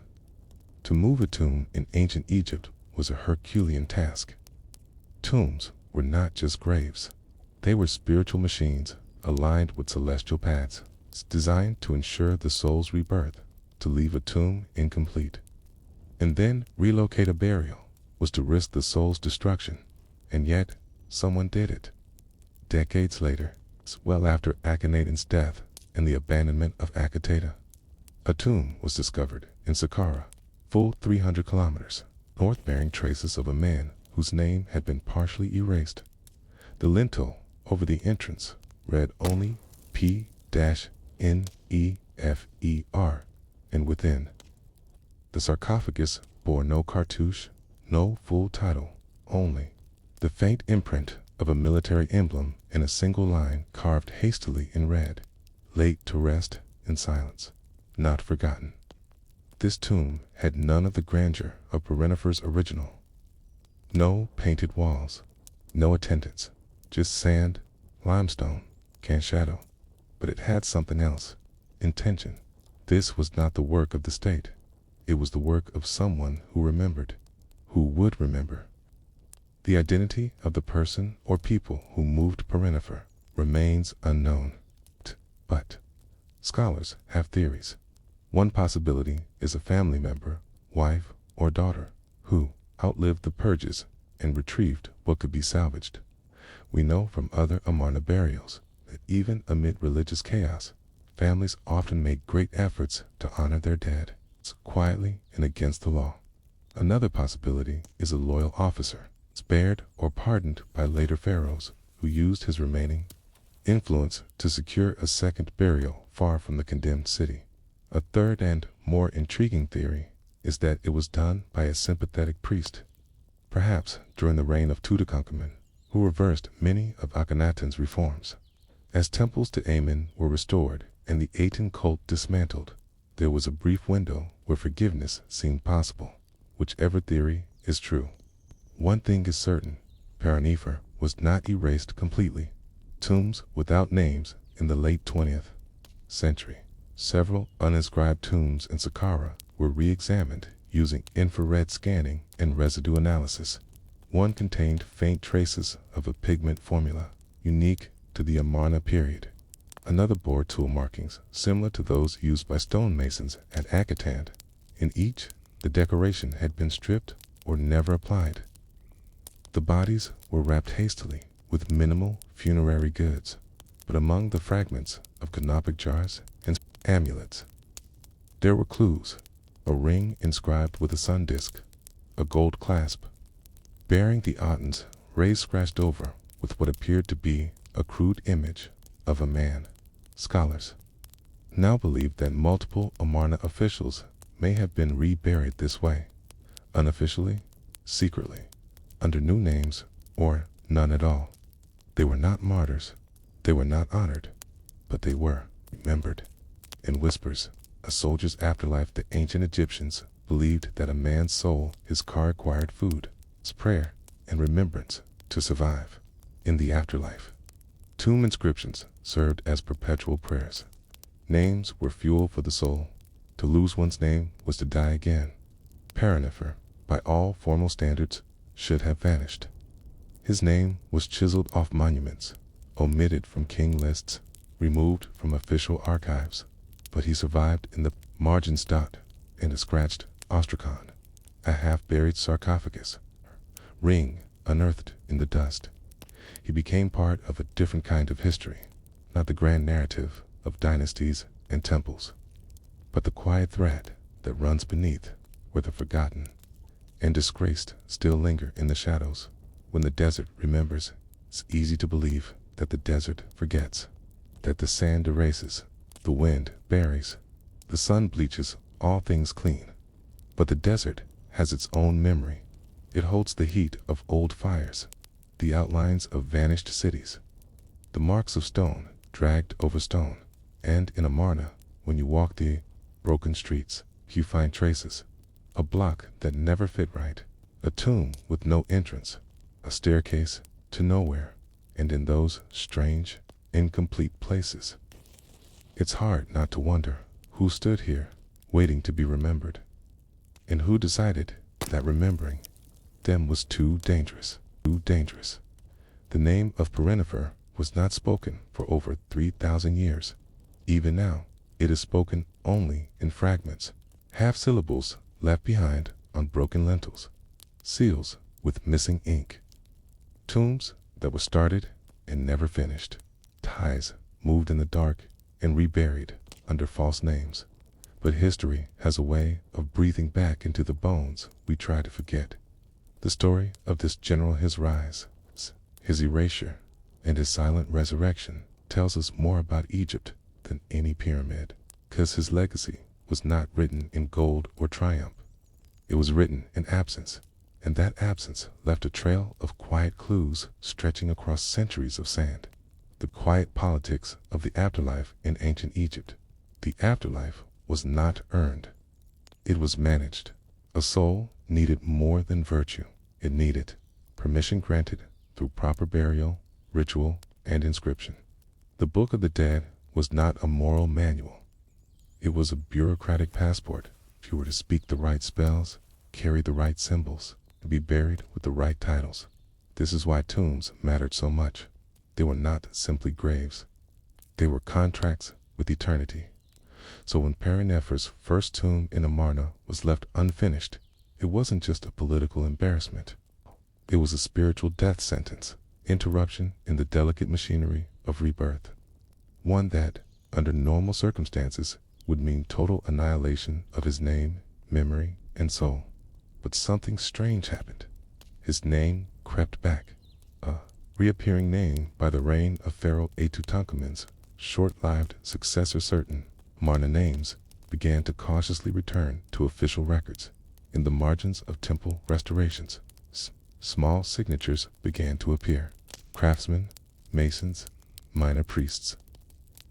To move a tomb in ancient Egypt was a Herculean task. Tombs were not just graves. They were spiritual machines aligned with celestial paths, designed to ensure the soul's rebirth. To leave a tomb incomplete and then relocate a burial was to risk the soul's destruction. And yet, someone did it. Decades later, well after Akhenaten's death and the abandonment of Akhenaten, a tomb was discovered in Saqqara, full 300 kilometers north, bearing traces of a man whose name had been partially erased. The lintel over the entrance read only P-Nefer, and within, the sarcophagus bore no cartouche, no full title, only the faint imprint of a military emblem in a single line carved hastily in red, laid to rest in silence, not forgotten. This tomb had none of the grandeur of Perennifer's original. No painted walls, no attendants, just sand, limestone, and shadow. But it had something else, intention. This was not the work of the state. It was the work of someone who remembered, who would remember. The identity of the person or people who moved Perennifer remains unknown. But scholars have theories. One possibility is a family member, wife, or daughter, who outlived the purges and retrieved what could be salvaged. We know from other Amarna burials that even amid religious chaos, families often make great efforts to honor their dead, quietly and against the law. Another possibility is a loyal officer, spared or pardoned by later pharaohs, who used his remaining influence to secure a second burial far from the condemned city. A third and more intriguing theory is that it was done by a sympathetic priest, perhaps during the reign of Tutankhamun, who reversed many of Akhenaten's reforms. As temples to Amen were restored and the Aten cult dismantled, there was a brief window where forgiveness seemed possible. Whichever theory is true, one thing is certain: Perennifer was not erased completely. Tombs without names in the late 20th century. Several uninscribed tombs in Saqqara were re-examined using infrared scanning and residue analysis. One contained faint traces of a pigment formula unique to the Amarna period. Another bore tool markings similar to those used by stonemasons at Akhenaten. In each, the decoration had been stripped or never applied. The bodies were wrapped hastily with minimal funerary goods, but among the fragments of canopic jars and amulets, there were clues: a ring inscribed with a sun disk, a gold clasp, bearing the Aten's rays scratched over with what appeared to be a crude image of a man. Scholars now believe that multiple Amarna officials may have been reburied this way, unofficially, secretly, under new names, or none at all. They were not martyrs, they were not honored, but they were remembered. In whispers, a soldier's afterlife, the ancient Egyptians believed that a man's soul is car-acquired food, its prayer, and remembrance to survive. In the afterlife, tomb inscriptions served as perpetual prayers. Names were fuel for the soul. To lose one's name was to die again. Perennifer, by all formal standards, should have vanished. His name was chiseled off monuments, omitted from king lists, removed from official archives, but he survived in the margins. In a scratched ostracon, a half-buried sarcophagus, ring unearthed in the dust. He became part of a different kind of history, not the grand narrative of dynasties and temples, but the quiet thread that runs beneath, where the forgotten and disgraced still linger in the shadows. When the desert remembers, it's easy to believe that the desert forgets, that the sand erases, the wind buries, the sun bleaches all things clean. But the desert has its own memory. It holds the heat of old fires, the outlines of vanished cities, the marks of stone dragged over stone. And in Amarna, when you walk the broken streets, you find traces: a block that never fit right, a tomb with no entrance, a staircase to nowhere. And in those strange, incomplete places. It's hard not to wonder who stood here, waiting to be remembered, and who decided that remembering them was too dangerous. Too dangerous. The name of Perenifer was not spoken for over 3,000 years. Even now, it is spoken only in fragments, half-syllables left behind on broken lentils, seals with missing ink, tombs that were started and never finished, ties moved in the dark and reburied under false names. But history has a way of breathing back into the bones we try to forget. The story of this general, his rise, his erasure, and his silent resurrection tells us more about Egypt than any pyramid, because his legacy was not written in gold or triumph. It was written in absence, and that absence left a trail of quiet clues stretching across centuries of sand. The quiet politics of the afterlife in ancient Egypt. The afterlife was not earned. It was managed. A soul needed more than virtue. It needed permission granted through proper burial, ritual, and inscription. The Book of the Dead was not a moral manual. It was a bureaucratic passport. If you were to speak the right spells, carry the right symbols, and be buried with the right titles. This is why tombs mattered so much. They were not simply graves. They were contracts with eternity. So when Perinefer's first tomb in Amarna was left unfinished, it wasn't just a political embarrassment. It was a spiritual death sentence, interruption in the delicate machinery of rebirth. One that, under normal circumstances, would mean total annihilation of his name, memory, and soul. But something strange happened. His name crept back, a reappearing name by the reign of Pharaoh Tutankhamen's short-lived successor certain. Amarna names began to cautiously return to official records. In the margins of temple restorations, small signatures began to appear. Craftsmen, masons, minor priests.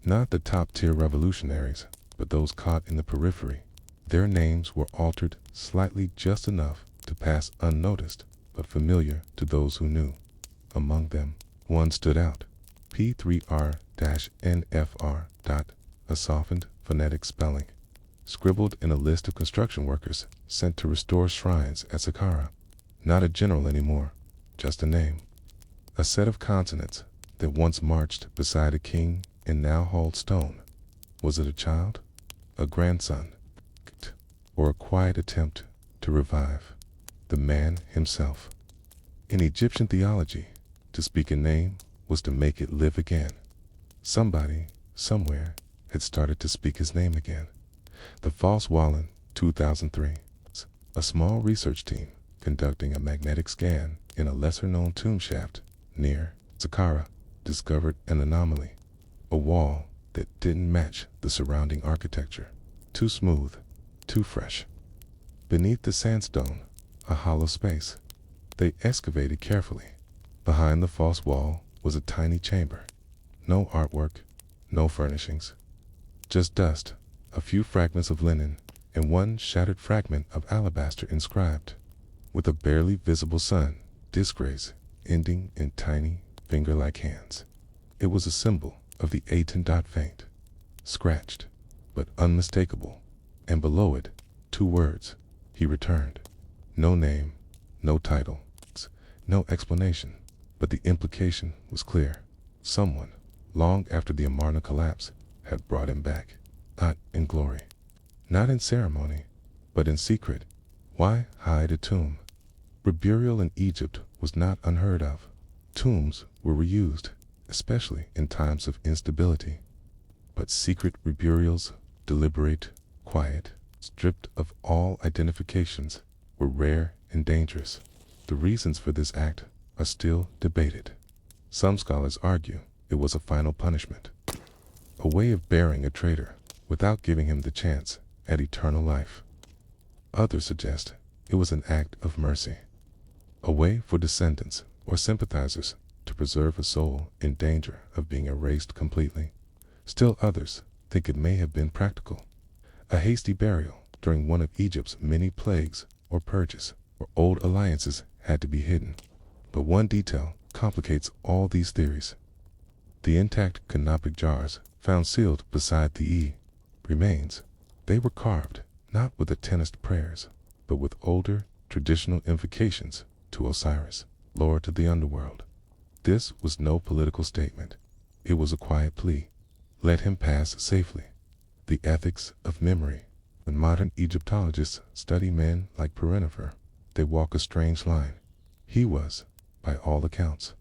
Not the top-tier revolutionaries, but those caught in the periphery. Their names were altered slightly, just enough to pass unnoticed, but familiar to those who knew. Among them, one stood out. P3R-NFR. A softened phonetic spelling, scribbled in a list of construction workers sent to restore shrines at Saqqara. Not a general anymore, just a name. A set of consonants that once marched beside a king and now hauled stone. Was it a child, a grandson, or a quiet attempt to revive the man himself? In Egyptian theology, to speak a name was to make it live again. Somebody, somewhere, had started to speak his name again. The False Wallen, 2003. A small research team conducting a magnetic scan in a lesser-known tomb shaft near Saqqara discovered an anomaly. A wall that didn't match the surrounding architecture. Too smooth, too fresh. Beneath the sandstone, a hollow space. They excavated carefully. Behind the false wall was a tiny chamber. No artwork, no furnishings. Just dust, a few fragments of linen, and one shattered fragment of alabaster inscribed, with a barely visible sun, disgrace, ending in tiny, finger-like hands. It was a symbol of the Aten faint, scratched, but unmistakable, and below it, 2 words, he returned. No name, no title, no explanation, but the implication was clear. Someone, long after the Amarna collapse, had brought him back, not in glory, not in ceremony, but in secret. Why hide a tomb? Reburial in Egypt was not unheard of. Tombs were reused, especially in times of instability. But secret reburials, deliberate, quiet, stripped of all identifications, were rare and dangerous. The reasons for this act are still debated. Some scholars argue it was a final punishment, a way of burying a traitor without giving him the chance at eternal life. Others suggest it was an act of mercy, a way for descendants or sympathizers to preserve a soul in danger of being erased completely. Still others think it may have been practical, a hasty burial during one of Egypt's many plagues or purges, where old alliances had to be hidden. But one detail complicates all these theories. The intact canopic jars, found sealed beside the remains, they were carved not with Atenist prayers, but with older, traditional invocations to Osiris, lord of the underworld. This was no political statement. It was a quiet plea. Let him pass safely. The ethics of memory. When modern Egyptologists study men like Perenifer, they walk a strange line. He was, by all accounts,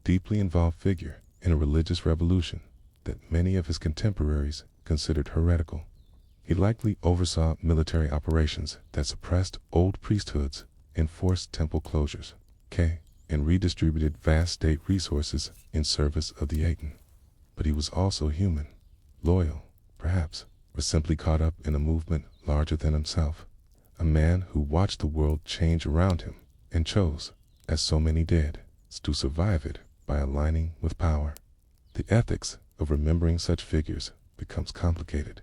deeply involved figure in a religious revolution that many of his contemporaries considered heretical. He likely oversaw military operations that suppressed old priesthoods, enforced temple closures, and redistributed vast state resources in service of the Aten. But he was also human, loyal, perhaps, or simply caught up in a movement larger than himself. A man who watched the world change around him and chose, as so many did, to survive it by aligning with power. The ethics of remembering such figures becomes complicated.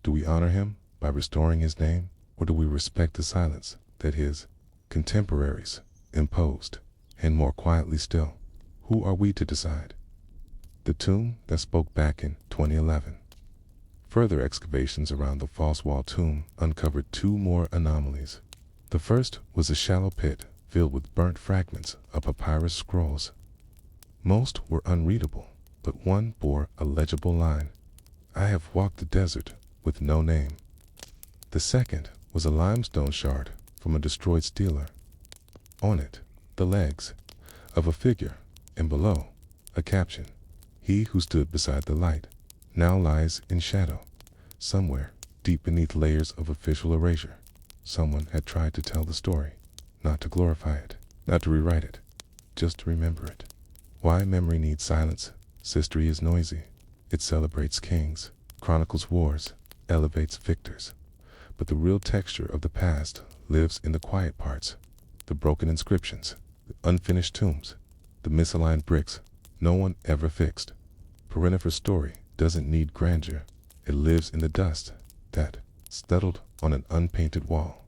Do we honor him by restoring his name, or do we respect the silence that his contemporaries imposed? And more quietly still, who are we to decide? The tomb that spoke back in 2011. Further excavations around the false wall tomb uncovered two more anomalies. The first was a shallow pit filled with burnt fragments of papyrus scrolls. Most were unreadable, but one bore a legible line: "I have walked the desert with no name." The second was a limestone shard from a destroyed stela. On it, the legs of a figure, and below, a caption: "He who stood beside the light now lies in shadow." Somewhere, deep beneath layers of official erasure, someone had tried to tell the story, not to glorify it, not to rewrite it, just to remember it. Why memory needs silence? History is noisy. It celebrates kings, chronicles wars, elevates victors. But the real texture of the past lives in the quiet parts, the broken inscriptions, the unfinished tombs, the misaligned bricks no one ever fixed. Perenifer's story doesn't need grandeur. It lives in the dust that settled on an unpainted wall.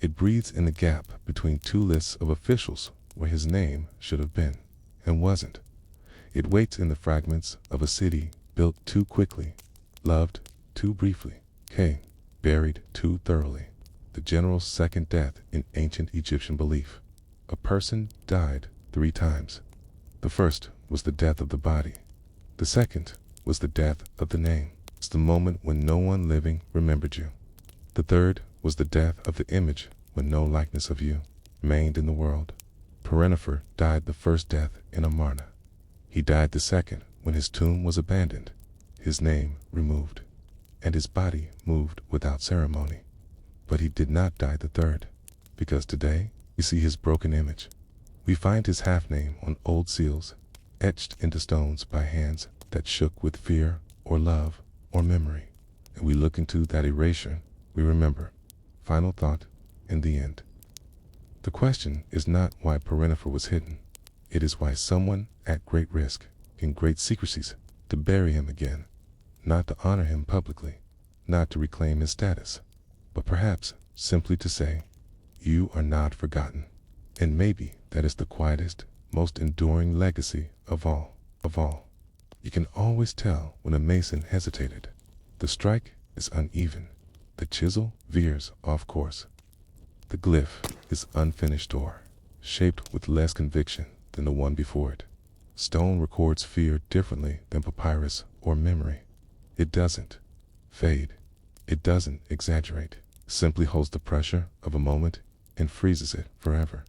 It breathes in the gap between two lists of officials where his name should have been and wasn't. It waits in the fragments of a city built too quickly, loved too briefly, buried too thoroughly. The general's second death in ancient Egyptian belief. A person died 3 times. The first was the death of the body. The second was the death of the name. It's the moment when no one living remembered you. The third was the death of the image when no likeness of you remained in the world. Perenifer died the first death in Amarna. He died the second when his tomb was abandoned, his name removed, and his body moved without ceremony. But he did not die the third, because today we see his broken image. We find his half-name on old seals, etched into stones by hands that shook with fear or love or memory. And we look into that erasure, we remember. Final thought, in the end. The question is not why Perenifer was hidden. It is why someone at great risk, in great secrecies, to bury him again, not to honor him publicly, not to reclaim his status, but perhaps simply to say, you are not forgotten. And maybe that is the quietest, most enduring legacy of all. You can always tell when a mason hesitated. The strike is uneven. The chisel veers off course. The glyph is unfinished or shaped with less conviction than the one before it. Stone records fear differently than papyrus or memory. It doesn't fade. It doesn't exaggerate. It simply holds the pressure of a moment and freezes it forever,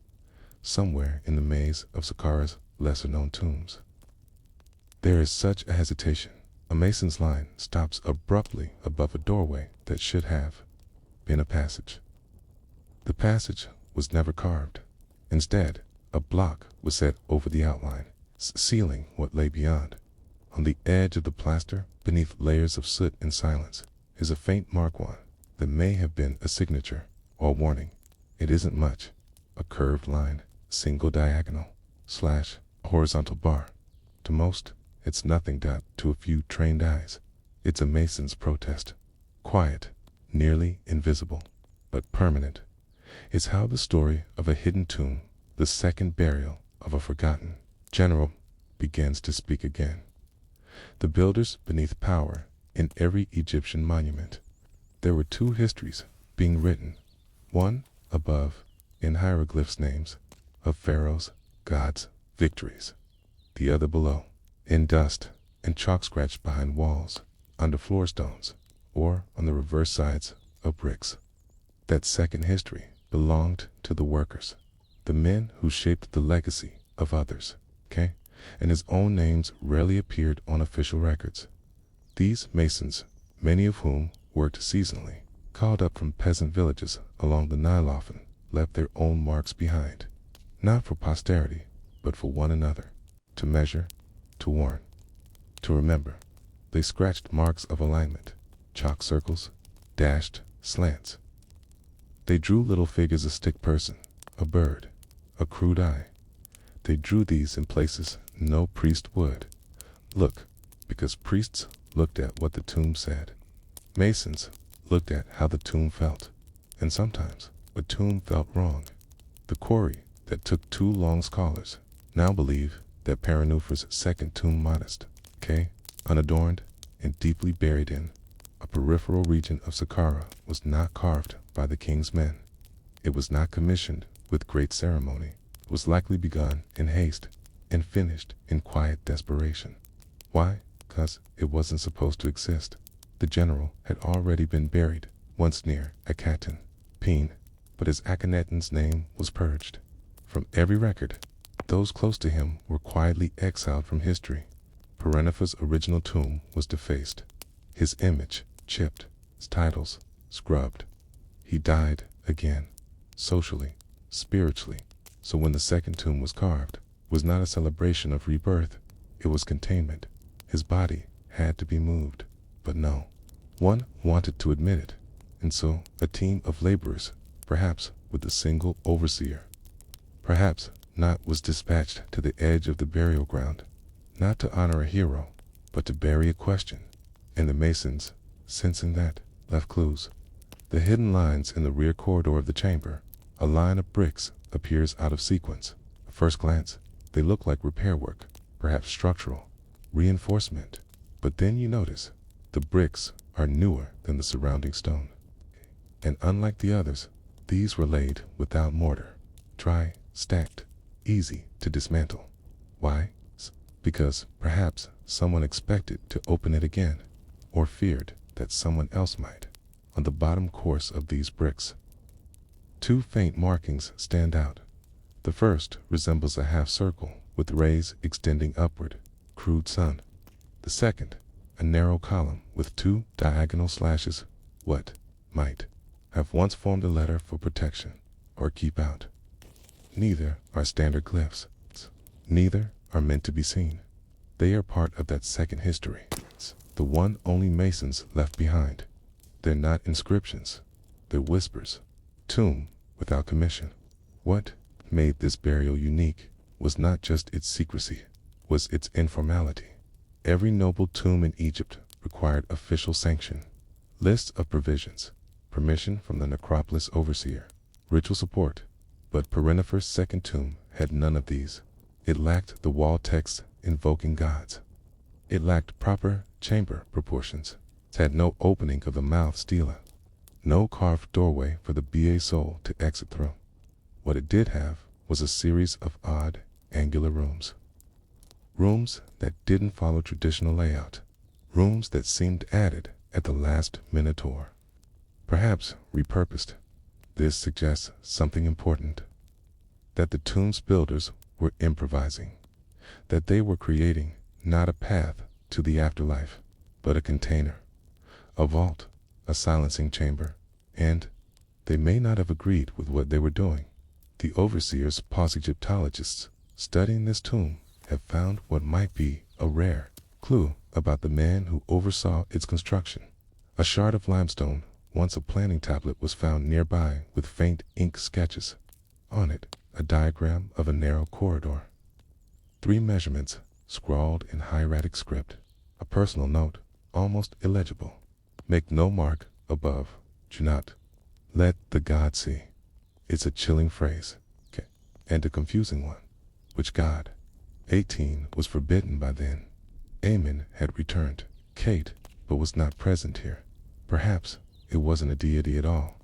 somewhere in the maze of Saqqara's lesser-known tombs. There is such a hesitation. A mason's line stops abruptly above a doorway that should have been a passage. The passage was never carved. Instead, a block was set over the outline, sealing what lay beyond. On the edge of the plaster, beneath layers of soot and silence, is a faint mark that may have been a signature or warning. It isn't much. A curved line, single diagonal, slash, a horizontal bar. To most, it's nothing. To a few trained eyes, it's a mason's protest. Quiet, nearly invisible, but permanent. It's how the story of a hidden tomb, the second burial of a forgotten general, begins to speak again. The builders beneath power in every Egyptian monument. There were two histories being written, one above in hieroglyphs names of pharaohs, gods, victories, the other below in dust and chalk scratched behind walls, under floor stones, or on the reverse sides of bricks. That second history belonged to the workers, the men who shaped the legacy of others, okay? And his own names rarely appeared on official records. These masons, many of whom worked seasonally, called up from peasant villages along the Nile, often left their own marks behind, not for posterity, but for one another, to measure, to warn, to remember. They scratched marks of alignment, chalk circles, dashed slants. They drew little figures, a stick person, a bird, a crude eye. They drew these in places no priest would look, because priests looked at what the tomb said. Masons looked at how the tomb felt, and sometimes a tomb felt wrong. The quarry that took 2 long scholars now believe that Paranufer's second tomb, modest, okay, unadorned, and deeply buried in a peripheral region of Saqqara, was not carved by the king's men. It was not commissioned with great ceremony. It was likely begun in haste and finished in quiet desperation. Why? Because it wasn't supposed to exist. The general had already been buried once near Akhenaten, Peen, but his Akhenaten's name was purged from every record. Those close to him were quietly exiled from history. Parennefer's original tomb was defaced, his image chipped, his titles scrubbed. He died again, socially, spiritually. So when the second tomb was carved, it was not a celebration of rebirth, it was containment. His body had to be moved, but no one wanted to admit it, and so a team of laborers, perhaps with a single overseer, perhaps not, was dispatched to the edge of the burial ground, not to honor a hero, but to bury a question. And the masons, sensing that, left clues. The hidden lines in the rear corridor of the chamber. A line of bricks appears out of sequence. At first glance, they look like repair work, perhaps structural reinforcement. But then you notice the bricks are newer than the surrounding stone. And unlike the others, these were laid without mortar, dry, stacked, easy to dismantle. Why? Because perhaps someone expected to open it again, or feared that someone else might. On the bottom course of these bricks, 2 faint markings stand out. The first resembles a half circle with rays extending upward, crude sun. The second, a narrow column with 2 diagonal slashes, what might have once formed a letter for protection or keep out. Neither are standard glyphs. Neither are meant to be seen. They are part of that second history, the one only masons left behind. They're not inscriptions, they're whispers. Tomb without commission. What made this burial unique was not just its secrecy, was its informality. Every noble tomb in Egypt required official sanction, lists of provisions, permission from the necropolis overseer, ritual support. But Parennefer's second tomb had none of these. It lacked the wall text invoking gods. It lacked proper chamber proportions. It had no opening of the mouth stela, no carved doorway for the BA soul to exit through. What it did have was a series of odd, angular rooms. Rooms that didn't follow traditional layout. Rooms that seemed added at the last minotaur. Perhaps repurposed. This suggests something important. That the tomb's builders were improvising. That they were creating not a path to the afterlife, but a container, a vault, a silencing chamber, and they may not have agreed with what they were doing. The overseers, pause-Egyptologists, studying this tomb, have found what might be a rare clue about the man who oversaw its construction. A shard of limestone, once a planning tablet, was found nearby with faint ink sketches. On it, a diagram of a narrow corridor. 3 measurements scrawled in hieratic script. A personal note, almost illegible. Make no mark above. Do not let the god see. It's a chilling phrase, okay, and a confusing one. Which god? 18 was forbidden by then. Amen had returned. Kate, but was not present here. Perhaps it wasn't a deity at all.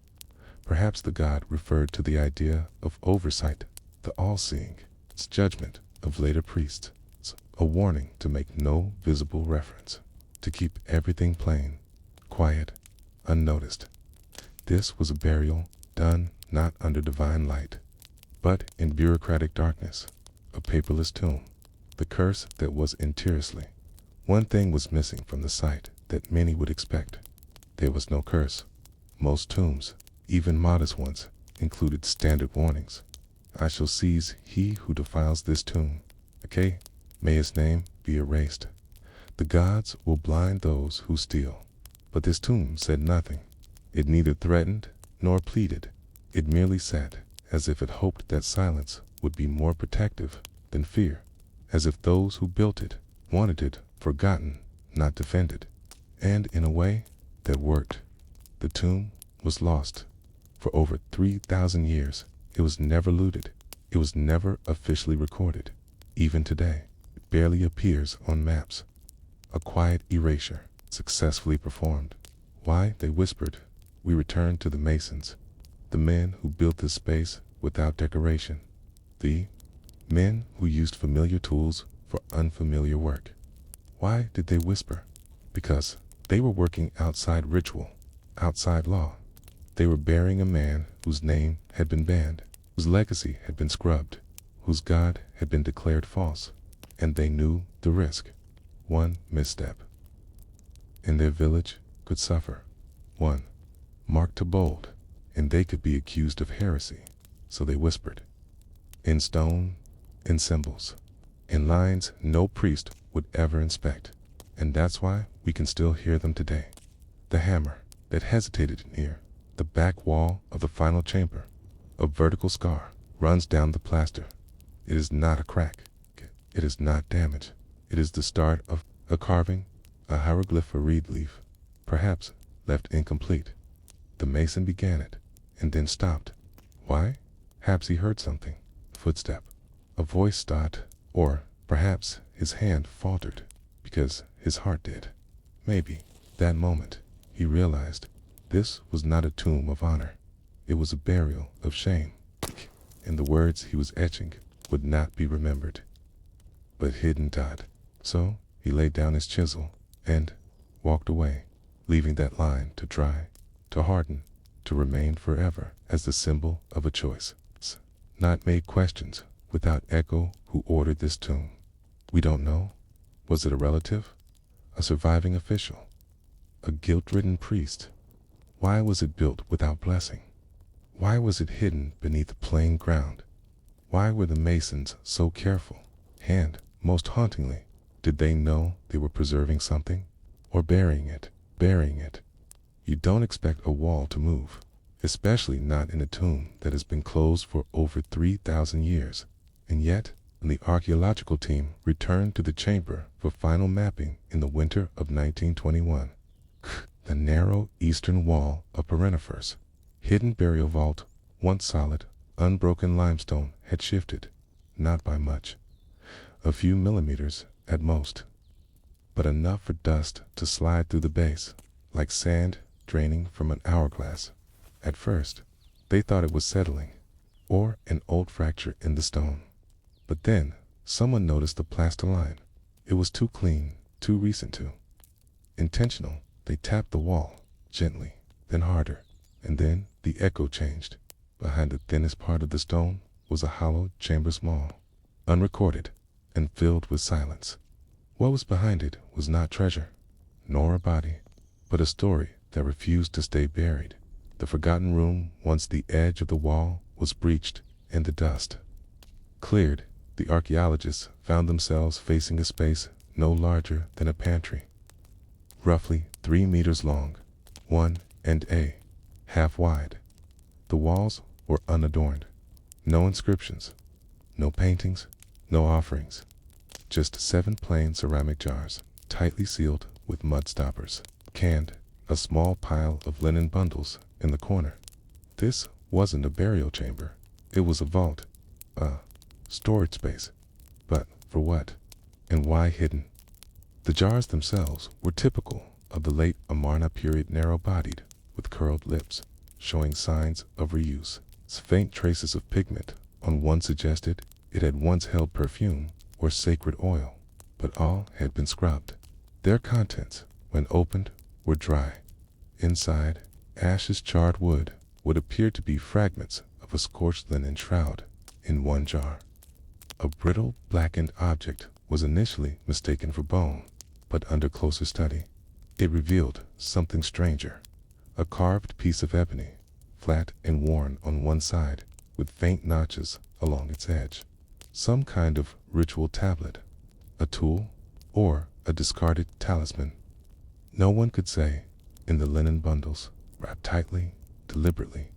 Perhaps the god referred to the idea of oversight, the all-seeing. Its judgment of later priests. A warning to make no visible reference, to keep everything plain, quiet, unnoticed. This was a burial done not under divine light, but in bureaucratic darkness, a paperless tomb, the curse that was intiriously. One thing was missing from the site that many would expect. There was no curse. Most tombs, even modest ones, included standard warnings. I shall seize he who defiles this tomb. Okay? May his name be erased. The gods will blind those who steal. But this tomb said nothing. It neither threatened nor pleaded. It merely sat, as if it hoped that silence would be more protective than fear, as if those who built it wanted it forgotten, not defended. And in a way, that worked. The tomb was lost. For over 3,000 years, it was never looted. It was never officially recorded. Even today, it barely appears on maps. A quiet erasure, successfully performed. Why, they whispered, we return to the masons, the men who built this space without decoration, the men who used familiar tools for unfamiliar work. Why did they whisper? Because they were working outside ritual, outside law. They were burying a man whose name had been banned, whose legacy had been scrubbed, whose god had been declared false, and they knew the risk. One misstep, and their village could suffer. One mark to bold, and they could be accused of heresy. So they whispered. In stone, in symbols, in lines no priest would ever inspect. And that's why we can still hear them today. The hammer that hesitated near the back wall of the final chamber. A vertical scar runs down the plaster. It is not a crack. It is not damage. It is the start of a carving, a hieroglyph or reed leaf, perhaps left incomplete. The mason began it, and then stopped. Why? Perhaps he heard something. A footstep. A voice stopped, or perhaps his hand faltered, because his heart did. Maybe, that moment, he realized this was not a tomb of honor. It was a burial of shame, and the words he was etching would not be remembered, but hidden dot. So he laid down his chisel and walked away, leaving that line to dry, to harden, to remain forever as the symbol of a choice. Not made questions without echo. Who ordered this tomb? We don't know. Was it a relative? A surviving official? A guilt-ridden priest? Why was it built without blessing? Why was it hidden beneath plain ground? Why were the masons so careful? And, most hauntingly, did they know they were preserving something? Or burying it? Burying it. You don't expect a wall to move, especially not in a tomb that has been closed for over 3,000 years. And yet, when the archaeological team returned to the chamber for final mapping in the winter of 1921, the narrow eastern wall of Perennifers, hidden burial vault, once solid, unbroken limestone, had shifted, not by much, a few millimeters at most, but enough for dust to slide through the base, like sand draining from an hourglass. At first, they thought it was settling, or an old fracture in the stone. But then, someone noticed the plaster line. It was too clean, too recent to. Intentional, they tapped the wall, gently, then harder, and then the echo changed. Behind the thinnest part of the stone was a hollow chamber small, unrecorded, and filled with silence. What was behind it was not treasure, nor a body, but a story that refused to stay buried. The forgotten room, once the edge of the wall was breached and the dust cleared, the archaeologists found themselves facing a space no larger than a pantry, roughly 3 meters long, 1.5 wide. The walls were unadorned. No inscriptions, no paintings, no offerings. Just 7 plain ceramic jars, tightly sealed with mud stoppers, canned, a small pile of linen bundles in the corner. This wasn't a burial chamber. It was a vault, a storage space, but For what? And why hidden? The jars themselves were typical of the late Amarna period, narrow-bodied, with curled lips, showing signs of reuse. Faint traces of pigment on one suggested it had once held perfume or sacred oil, but all had been scrubbed. Their contents, when opened, were dry. Inside, ashes, charred wood, what appeared to be fragments of a scorched linen shroud in one jar. A brittle, blackened object was initially mistaken for bone, but under closer study, it revealed something stranger. A carved piece of ebony, flat and worn on one side, with faint notches along its edge. Some kind of ritual tablet, a tool, or a discarded talisman. No one could say. In the linen bundles, wrapped tightly, deliberately,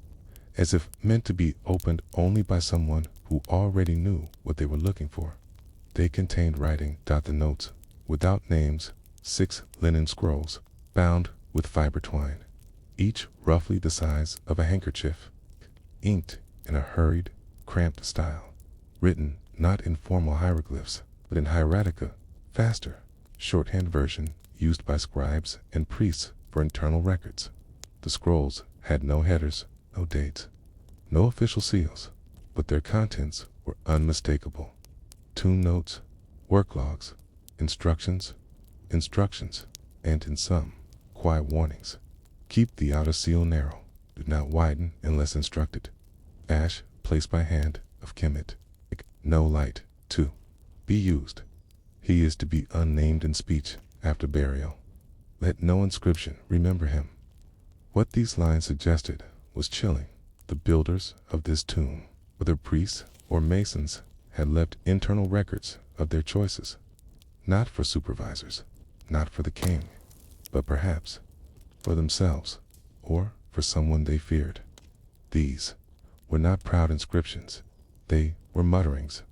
as if meant to be opened only by someone who already knew what they were looking for. They contained writing. The notes, without names, 6 linen scrolls, bound with fiber twine, each roughly the size of a handkerchief, inked in a hurried, cramped style, written not in formal hieroglyphs, but in hieratica, faster, shorthand version used by scribes and priests for internal records. The scrolls had no headers, no dates, no official seals, but their contents were unmistakable. Tune notes, work logs, instructions, and in some, quiet warnings. Keep the outer seal narrow, do not widen unless instructed. Ash placed by hand of Kemet. No light, to be used. He is to be unnamed in speech after burial. Let no inscription remember him. What these lines suggested was chilling. The builders of this tomb, whether priests or masons, had left internal records of their choices, not for supervisors, not for the king, but perhaps for themselves or for someone they feared. These were not proud inscriptions. They were mutterings,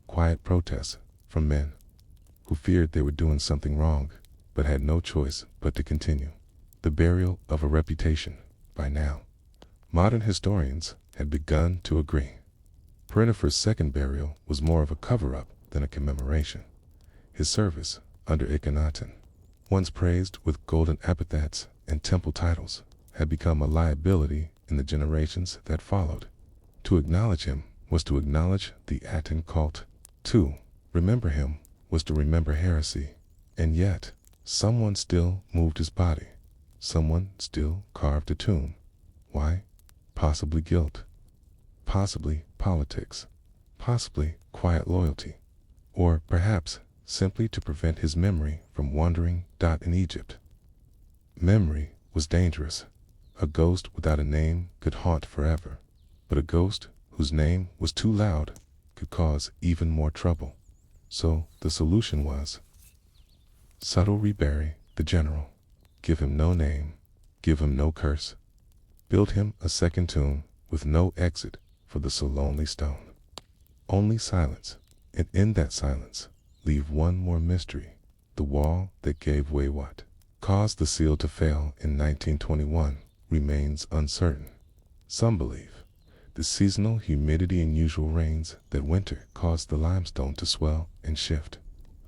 quiet protests from men who feared they were doing something wrong, but had no choice but to continue. The burial of a reputation. By now, modern historians had begun to agree. Perinepher's second burial was more of a cover-up than a commemoration. His service under Akhenaten, once praised with golden epithets and temple titles, had become a liability in the generations that followed. To acknowledge him was to acknowledge the Aten cult. To remember him was to remember heresy. And yet, someone still moved his body. Someone still carved a tomb. Why? Possibly guilt. Possibly politics. Possibly quiet loyalty. Or perhaps simply to prevent his memory from wandering. In Egypt, memory was dangerous. A ghost without a name could haunt forever, but a ghost whose name was too loud could cause even more trouble. So the solution was subtle: rebury the general. Give him no name, give him no curse. Build him a second tomb with no exit for the so lonely stone. Only silence, and in that silence, leave one more mystery. The wall that gave way, what caused the seal to fail in 1921, remains uncertain. Some believe the seasonal humidity and usual rains that winter caused the limestone to swell and shift.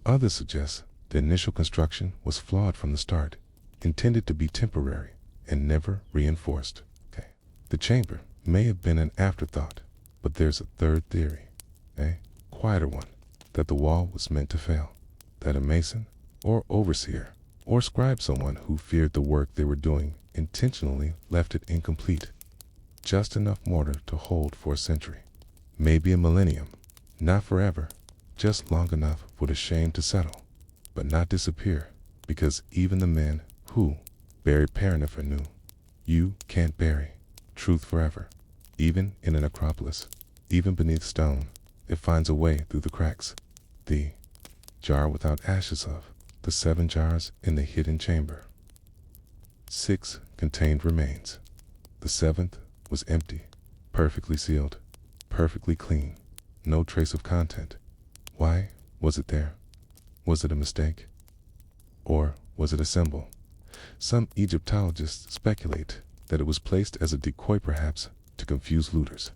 Others suggest the initial construction was flawed from the start, intended to be temporary and never reinforced. The chamber may have been an afterthought, but there's a third theory, a quieter one, that the wall was meant to fail, that a mason or overseer or scribe, someone who feared the work they were doing, intentionally left it incomplete. Just enough mortar to hold for a century, maybe a millennium, not forever, just long enough for the shame to settle, but not disappear, because even the men who buried Perinepher knew you can't bury truth forever. Even in an necropolis, even beneath stone, it finds a way through the cracks. The jar without ashes of the 7 jars in the hidden chamber. 6 contained remains. The 7th was empty, perfectly sealed, perfectly clean, no trace of content. Why was it there? Was it a mistake? Or was it a symbol? Some Egyptologists speculate that it was placed as a decoy, perhaps to confuse looters,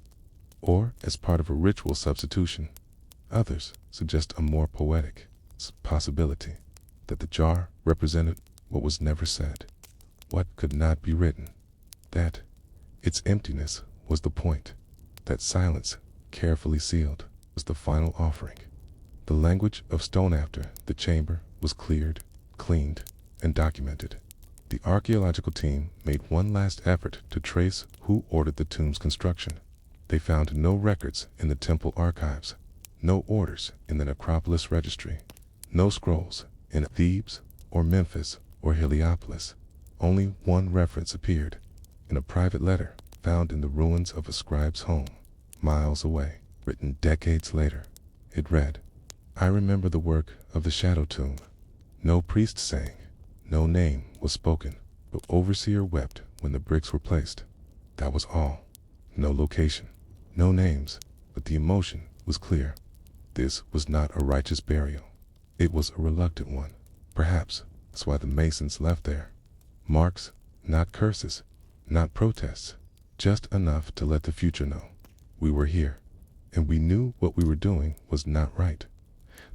or as part of a ritual substitution, Others suggest a more poetic possibility, that the jar represented what was never said, what could not be written, that its emptiness was the point, that silence, carefully sealed, was the final offering. The language of stone after the chamber was cleared, cleaned, and documented. The archaeological team made one last effort to trace who ordered the tomb's construction. They found no records in the temple archives, no orders in the necropolis registry, no scrolls in Thebes or Memphis or Heliopolis. Only one reference appeared, in a private letter found in the ruins of a scribe's home, miles away, written decades later. It read, "I remember the work of the shadow tomb. No priest sang, no name was spoken, but overseer wept when the bricks were placed. That was all. No location, no names, but the emotion was clear. This was not a righteous burial. It was a reluctant one. Perhaps that's why the Masons left there. Marks, not curses, not protests, just enough to let the future know. We were here, and we knew what we were doing was not right.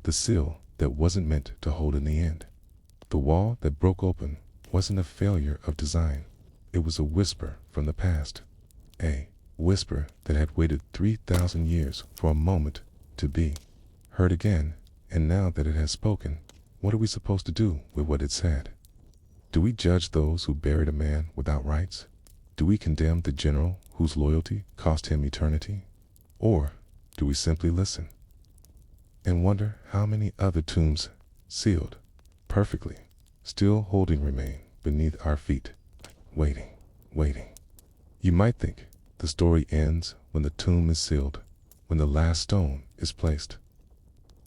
The seal that wasn't meant to hold in the end. The wall that broke open wasn't a failure of design. It was a whisper from the past. A whisper that had waited 3,000 years for a moment to be heard again, and now that it has spoken, what are we supposed to do with what it said? Do we judge those who buried a man without rights? Do we condemn the general whose loyalty cost him eternity? Or do we simply listen and wonder how many other tombs, sealed perfectly, still holding remain beneath our feet, waiting? You might think the story ends when the tomb is sealed, when the last stone is placed,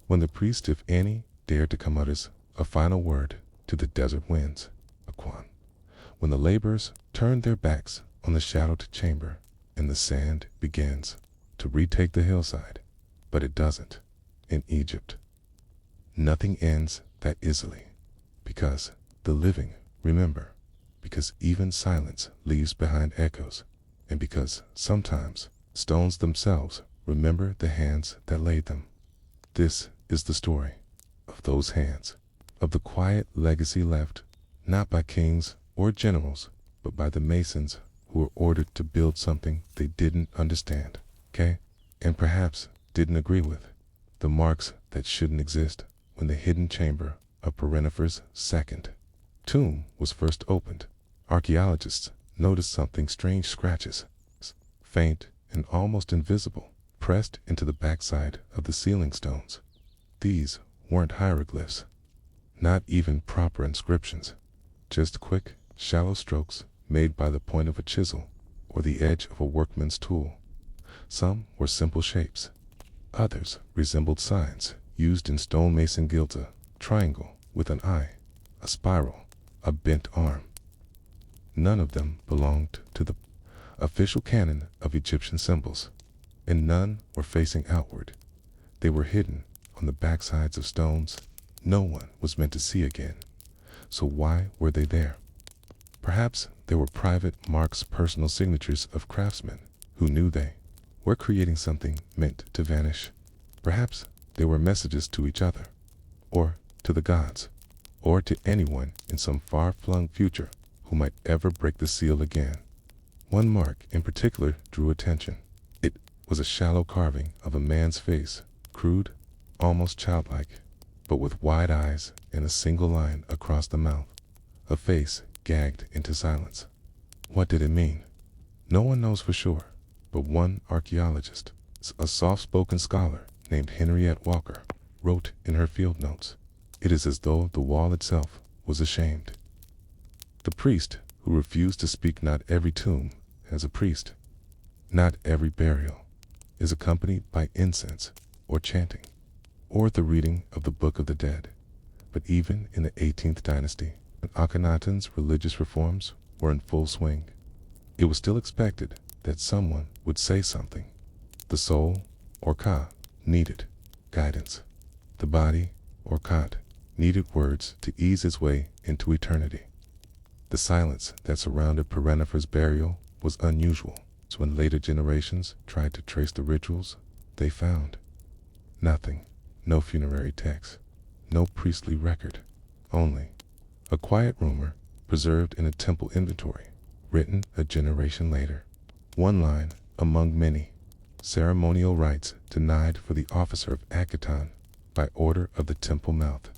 when the priest, if any, dared to come utters a final word to the desert winds, Aquan, when the laborers turned their backs on the shadowed chamber and the sand begins to retake the hillside. But it doesn't. In Egypt, nothing ends that easily, because the living remember, because even silence leaves behind echoes, and because sometimes stones themselves remember the hands that laid them. This is the story of those hands, of the quiet legacy left, not by kings or generals, but by the Masons who were ordered to build something they didn't understand, and perhaps didn't agree with. The marks that shouldn't exist when the hidden chamber of Perenifer's second tomb was first opened. Archaeologists noticed something strange: scratches, faint and almost invisible, pressed into the backside of the ceiling stones. These weren't hieroglyphs, not even proper inscriptions, just quick, shallow strokes made by the point of a chisel or the edge of a workman's tool. Some were simple shapes. Others resembled signs used in stonemason guilds: a triangle with an eye, a spiral, a bent arm. None of them belonged to the official canon of Egyptian symbols, and none were facing outward. They were hidden on the backsides of stones no one was meant to see again. So why were they there? Perhaps they were private marks, personal signatures of craftsmen who knew they were creating something meant to vanish. Perhaps they were messages to each other, or to the gods, or to anyone in some far-flung future who might ever break the seal again. One mark in particular drew attention. It was a shallow carving of a man's face, crude, almost childlike, but with wide eyes and a single line across the mouth. A face gagged into silence. What did it mean? No one knows for sure, but one archaeologist, a soft-spoken scholar named Henriette Walker, wrote in her field notes, "It is as though the wall itself was ashamed." The priest who refused to speak. Not every tomb has a priest. Not every burial is accompanied by incense or chanting, or the reading of the Book of the Dead. But even in the 18th dynasty, when Akhenaten's religious reforms were in full swing, it was still expected that someone would say something. The soul, or Ka, needed guidance. The body, or Kat, needed words to ease its way into eternity. The silence that surrounded Perenifer's burial was unusual, so when later generations tried to trace the rituals, they found Nothing. No funerary text. No priestly record. Only a quiet rumor preserved in a temple inventory, written a generation later. One line among many. Ceremonial rites denied for the officer of Akaton by order of the temple mouth.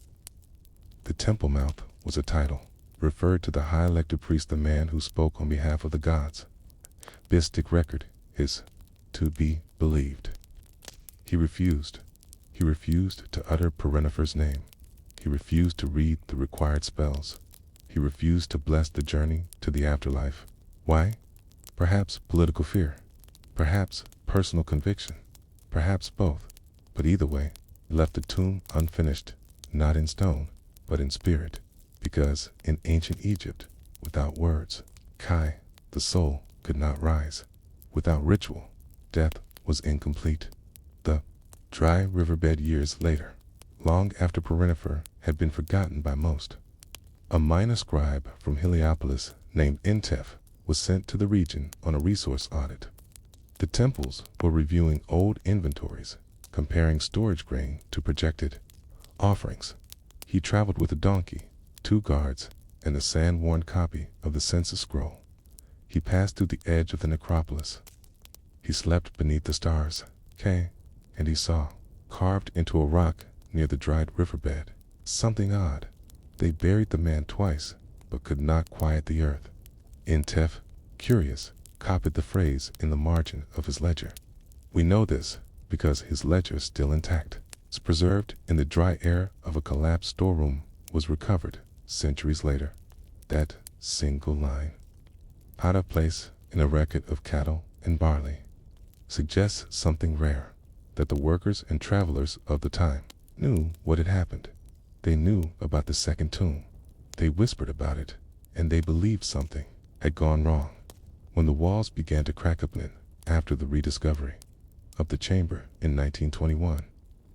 The temple mouth was a title, referred to the high elected priest, the man who spoke on behalf of the gods. Bistic record is to be believed. He refused. He refused to utter Perenifer's name. He refused to read the required spells. He refused to bless the journey to the afterlife. Why? Perhaps political fear. Perhaps personal conviction. Perhaps both. But either way, he left the tomb unfinished, not in stone, but in spirit. Because in ancient Egypt, without words, Kai, the soul, could not rise. Without ritual, death was incomplete. The dry riverbed years later, long after Perenifer had been forgotten by most, a minor scribe from Heliopolis named Intef was sent to the region on a resource audit. The temples were reviewing old inventories, comparing storage grain to projected offerings. He traveled with a donkey, 2 guards, and a sand-worn copy of the census scroll. He passed through the edge of the necropolis. He slept beneath the stars, and he saw, carved into a rock near the dried riverbed, something odd. They buried the man twice, but could not quiet the earth. Intef, curious, copied the phrase in the margin of his ledger. We know this because his ledger is still intact. It's preserved in the dry air of a collapsed storeroom, was recovered centuries later. That single line, out of place in a record of cattle and barley, suggests something rare, that the workers and travelers of the time knew what had happened. They knew about the second tomb. They whispered about it, and they believed something had gone wrong. When the walls began to crack open after the rediscovery of the chamber in 1921,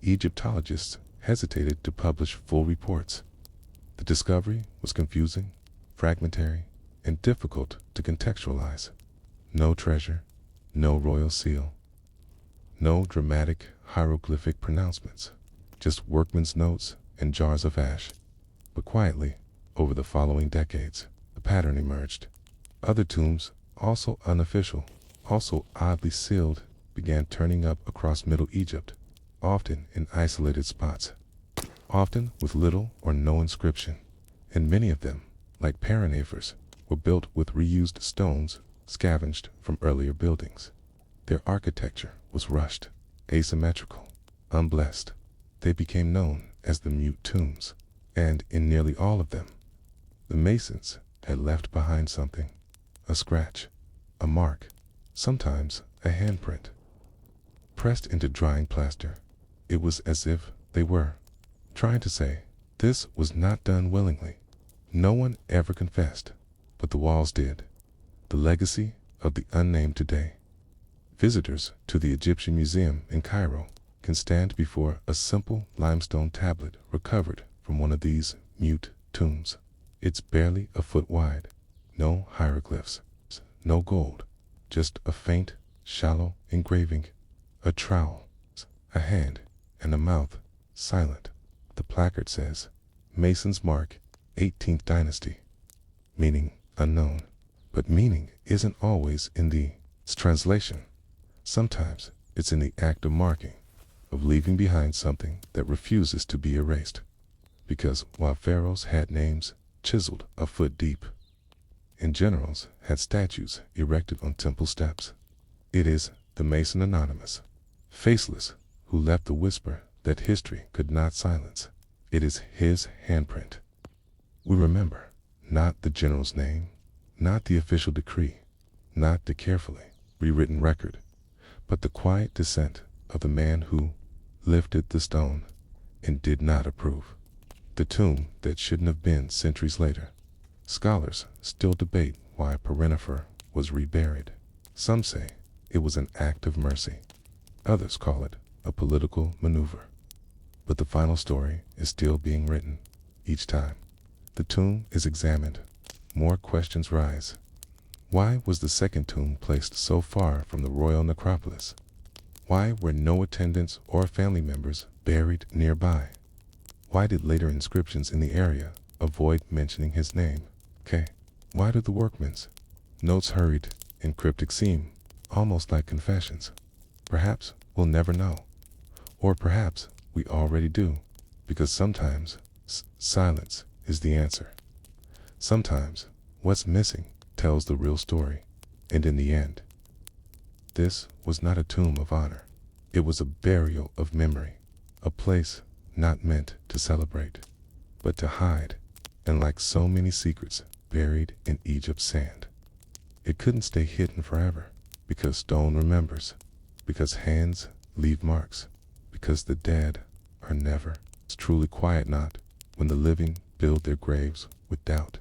Egyptologists hesitated to publish full reports. The discovery was confusing, fragmentary, and difficult to contextualize. No treasure, no royal seal, no dramatic hieroglyphic pronouncements, just workmen's notes and jars of ash. But quietly, over the following decades, a pattern emerged. Other tombs, also unofficial, also oddly sealed, began turning up across Middle Egypt, often in isolated spots, often with little or no inscription. And many of them, like Perenifer's, were built with reused stones scavenged from earlier buildings. Their architecture was rushed, asymmetrical, unblessed. They became known as the mute tombs, and in nearly all of them, the masons had left behind something, a scratch, a mark, sometimes a handprint, pressed into drying plaster. It was as if they were trying to say, this was not done willingly. No one ever confessed, but the walls did. The legacy of the unnamed today. Visitors to the Egyptian Museum in Cairo can stand before a simple limestone tablet recovered from one of these mute tombs. It's barely a foot wide, no hieroglyphs, no gold, just a faint, shallow engraving, a trowel, a hand, and a mouth, silent. The placard says, Mason's Mark, 18th Dynasty, meaning unknown. But meaning isn't always in the translation. Sometimes it's in the act of marking, of leaving behind something that refuses to be erased. Because while pharaohs had names chiseled a foot deep, and generals had statues erected on temple steps, it is the Mason Anonymous, faceless, who left the whisper that history could not silence. It is his handprint. We remember not the general's name, not the official decree, not the carefully rewritten record, but the quiet dissent of the man who lifted the stone and did not approve. The tomb that shouldn't have been centuries later. Scholars still debate why Perenifer was reburied. Some say it was an act of mercy. Others call it a political maneuver. But the final story is still being written. Each time the tomb is examined, more questions rise. Why was the second tomb placed so far from the royal necropolis? Why were no attendants or family members buried nearby? Why did later inscriptions in the area avoid mentioning his name? K. Why do the workmen's notes hurried and cryptic seem almost like confessions? Perhaps we'll never know. Or perhaps we already do, because sometimes silence is the answer. Sometimes what's missing tells the real story. And in the end, this was not a tomb of honor. It was a burial of memory, a place not meant to celebrate, but to hide, and like so many secrets buried in Egypt's sand, it couldn't stay hidden forever, because stone remembers, because hands leave marks, because the dead are never truly quiet, not when the living build their graves with doubt,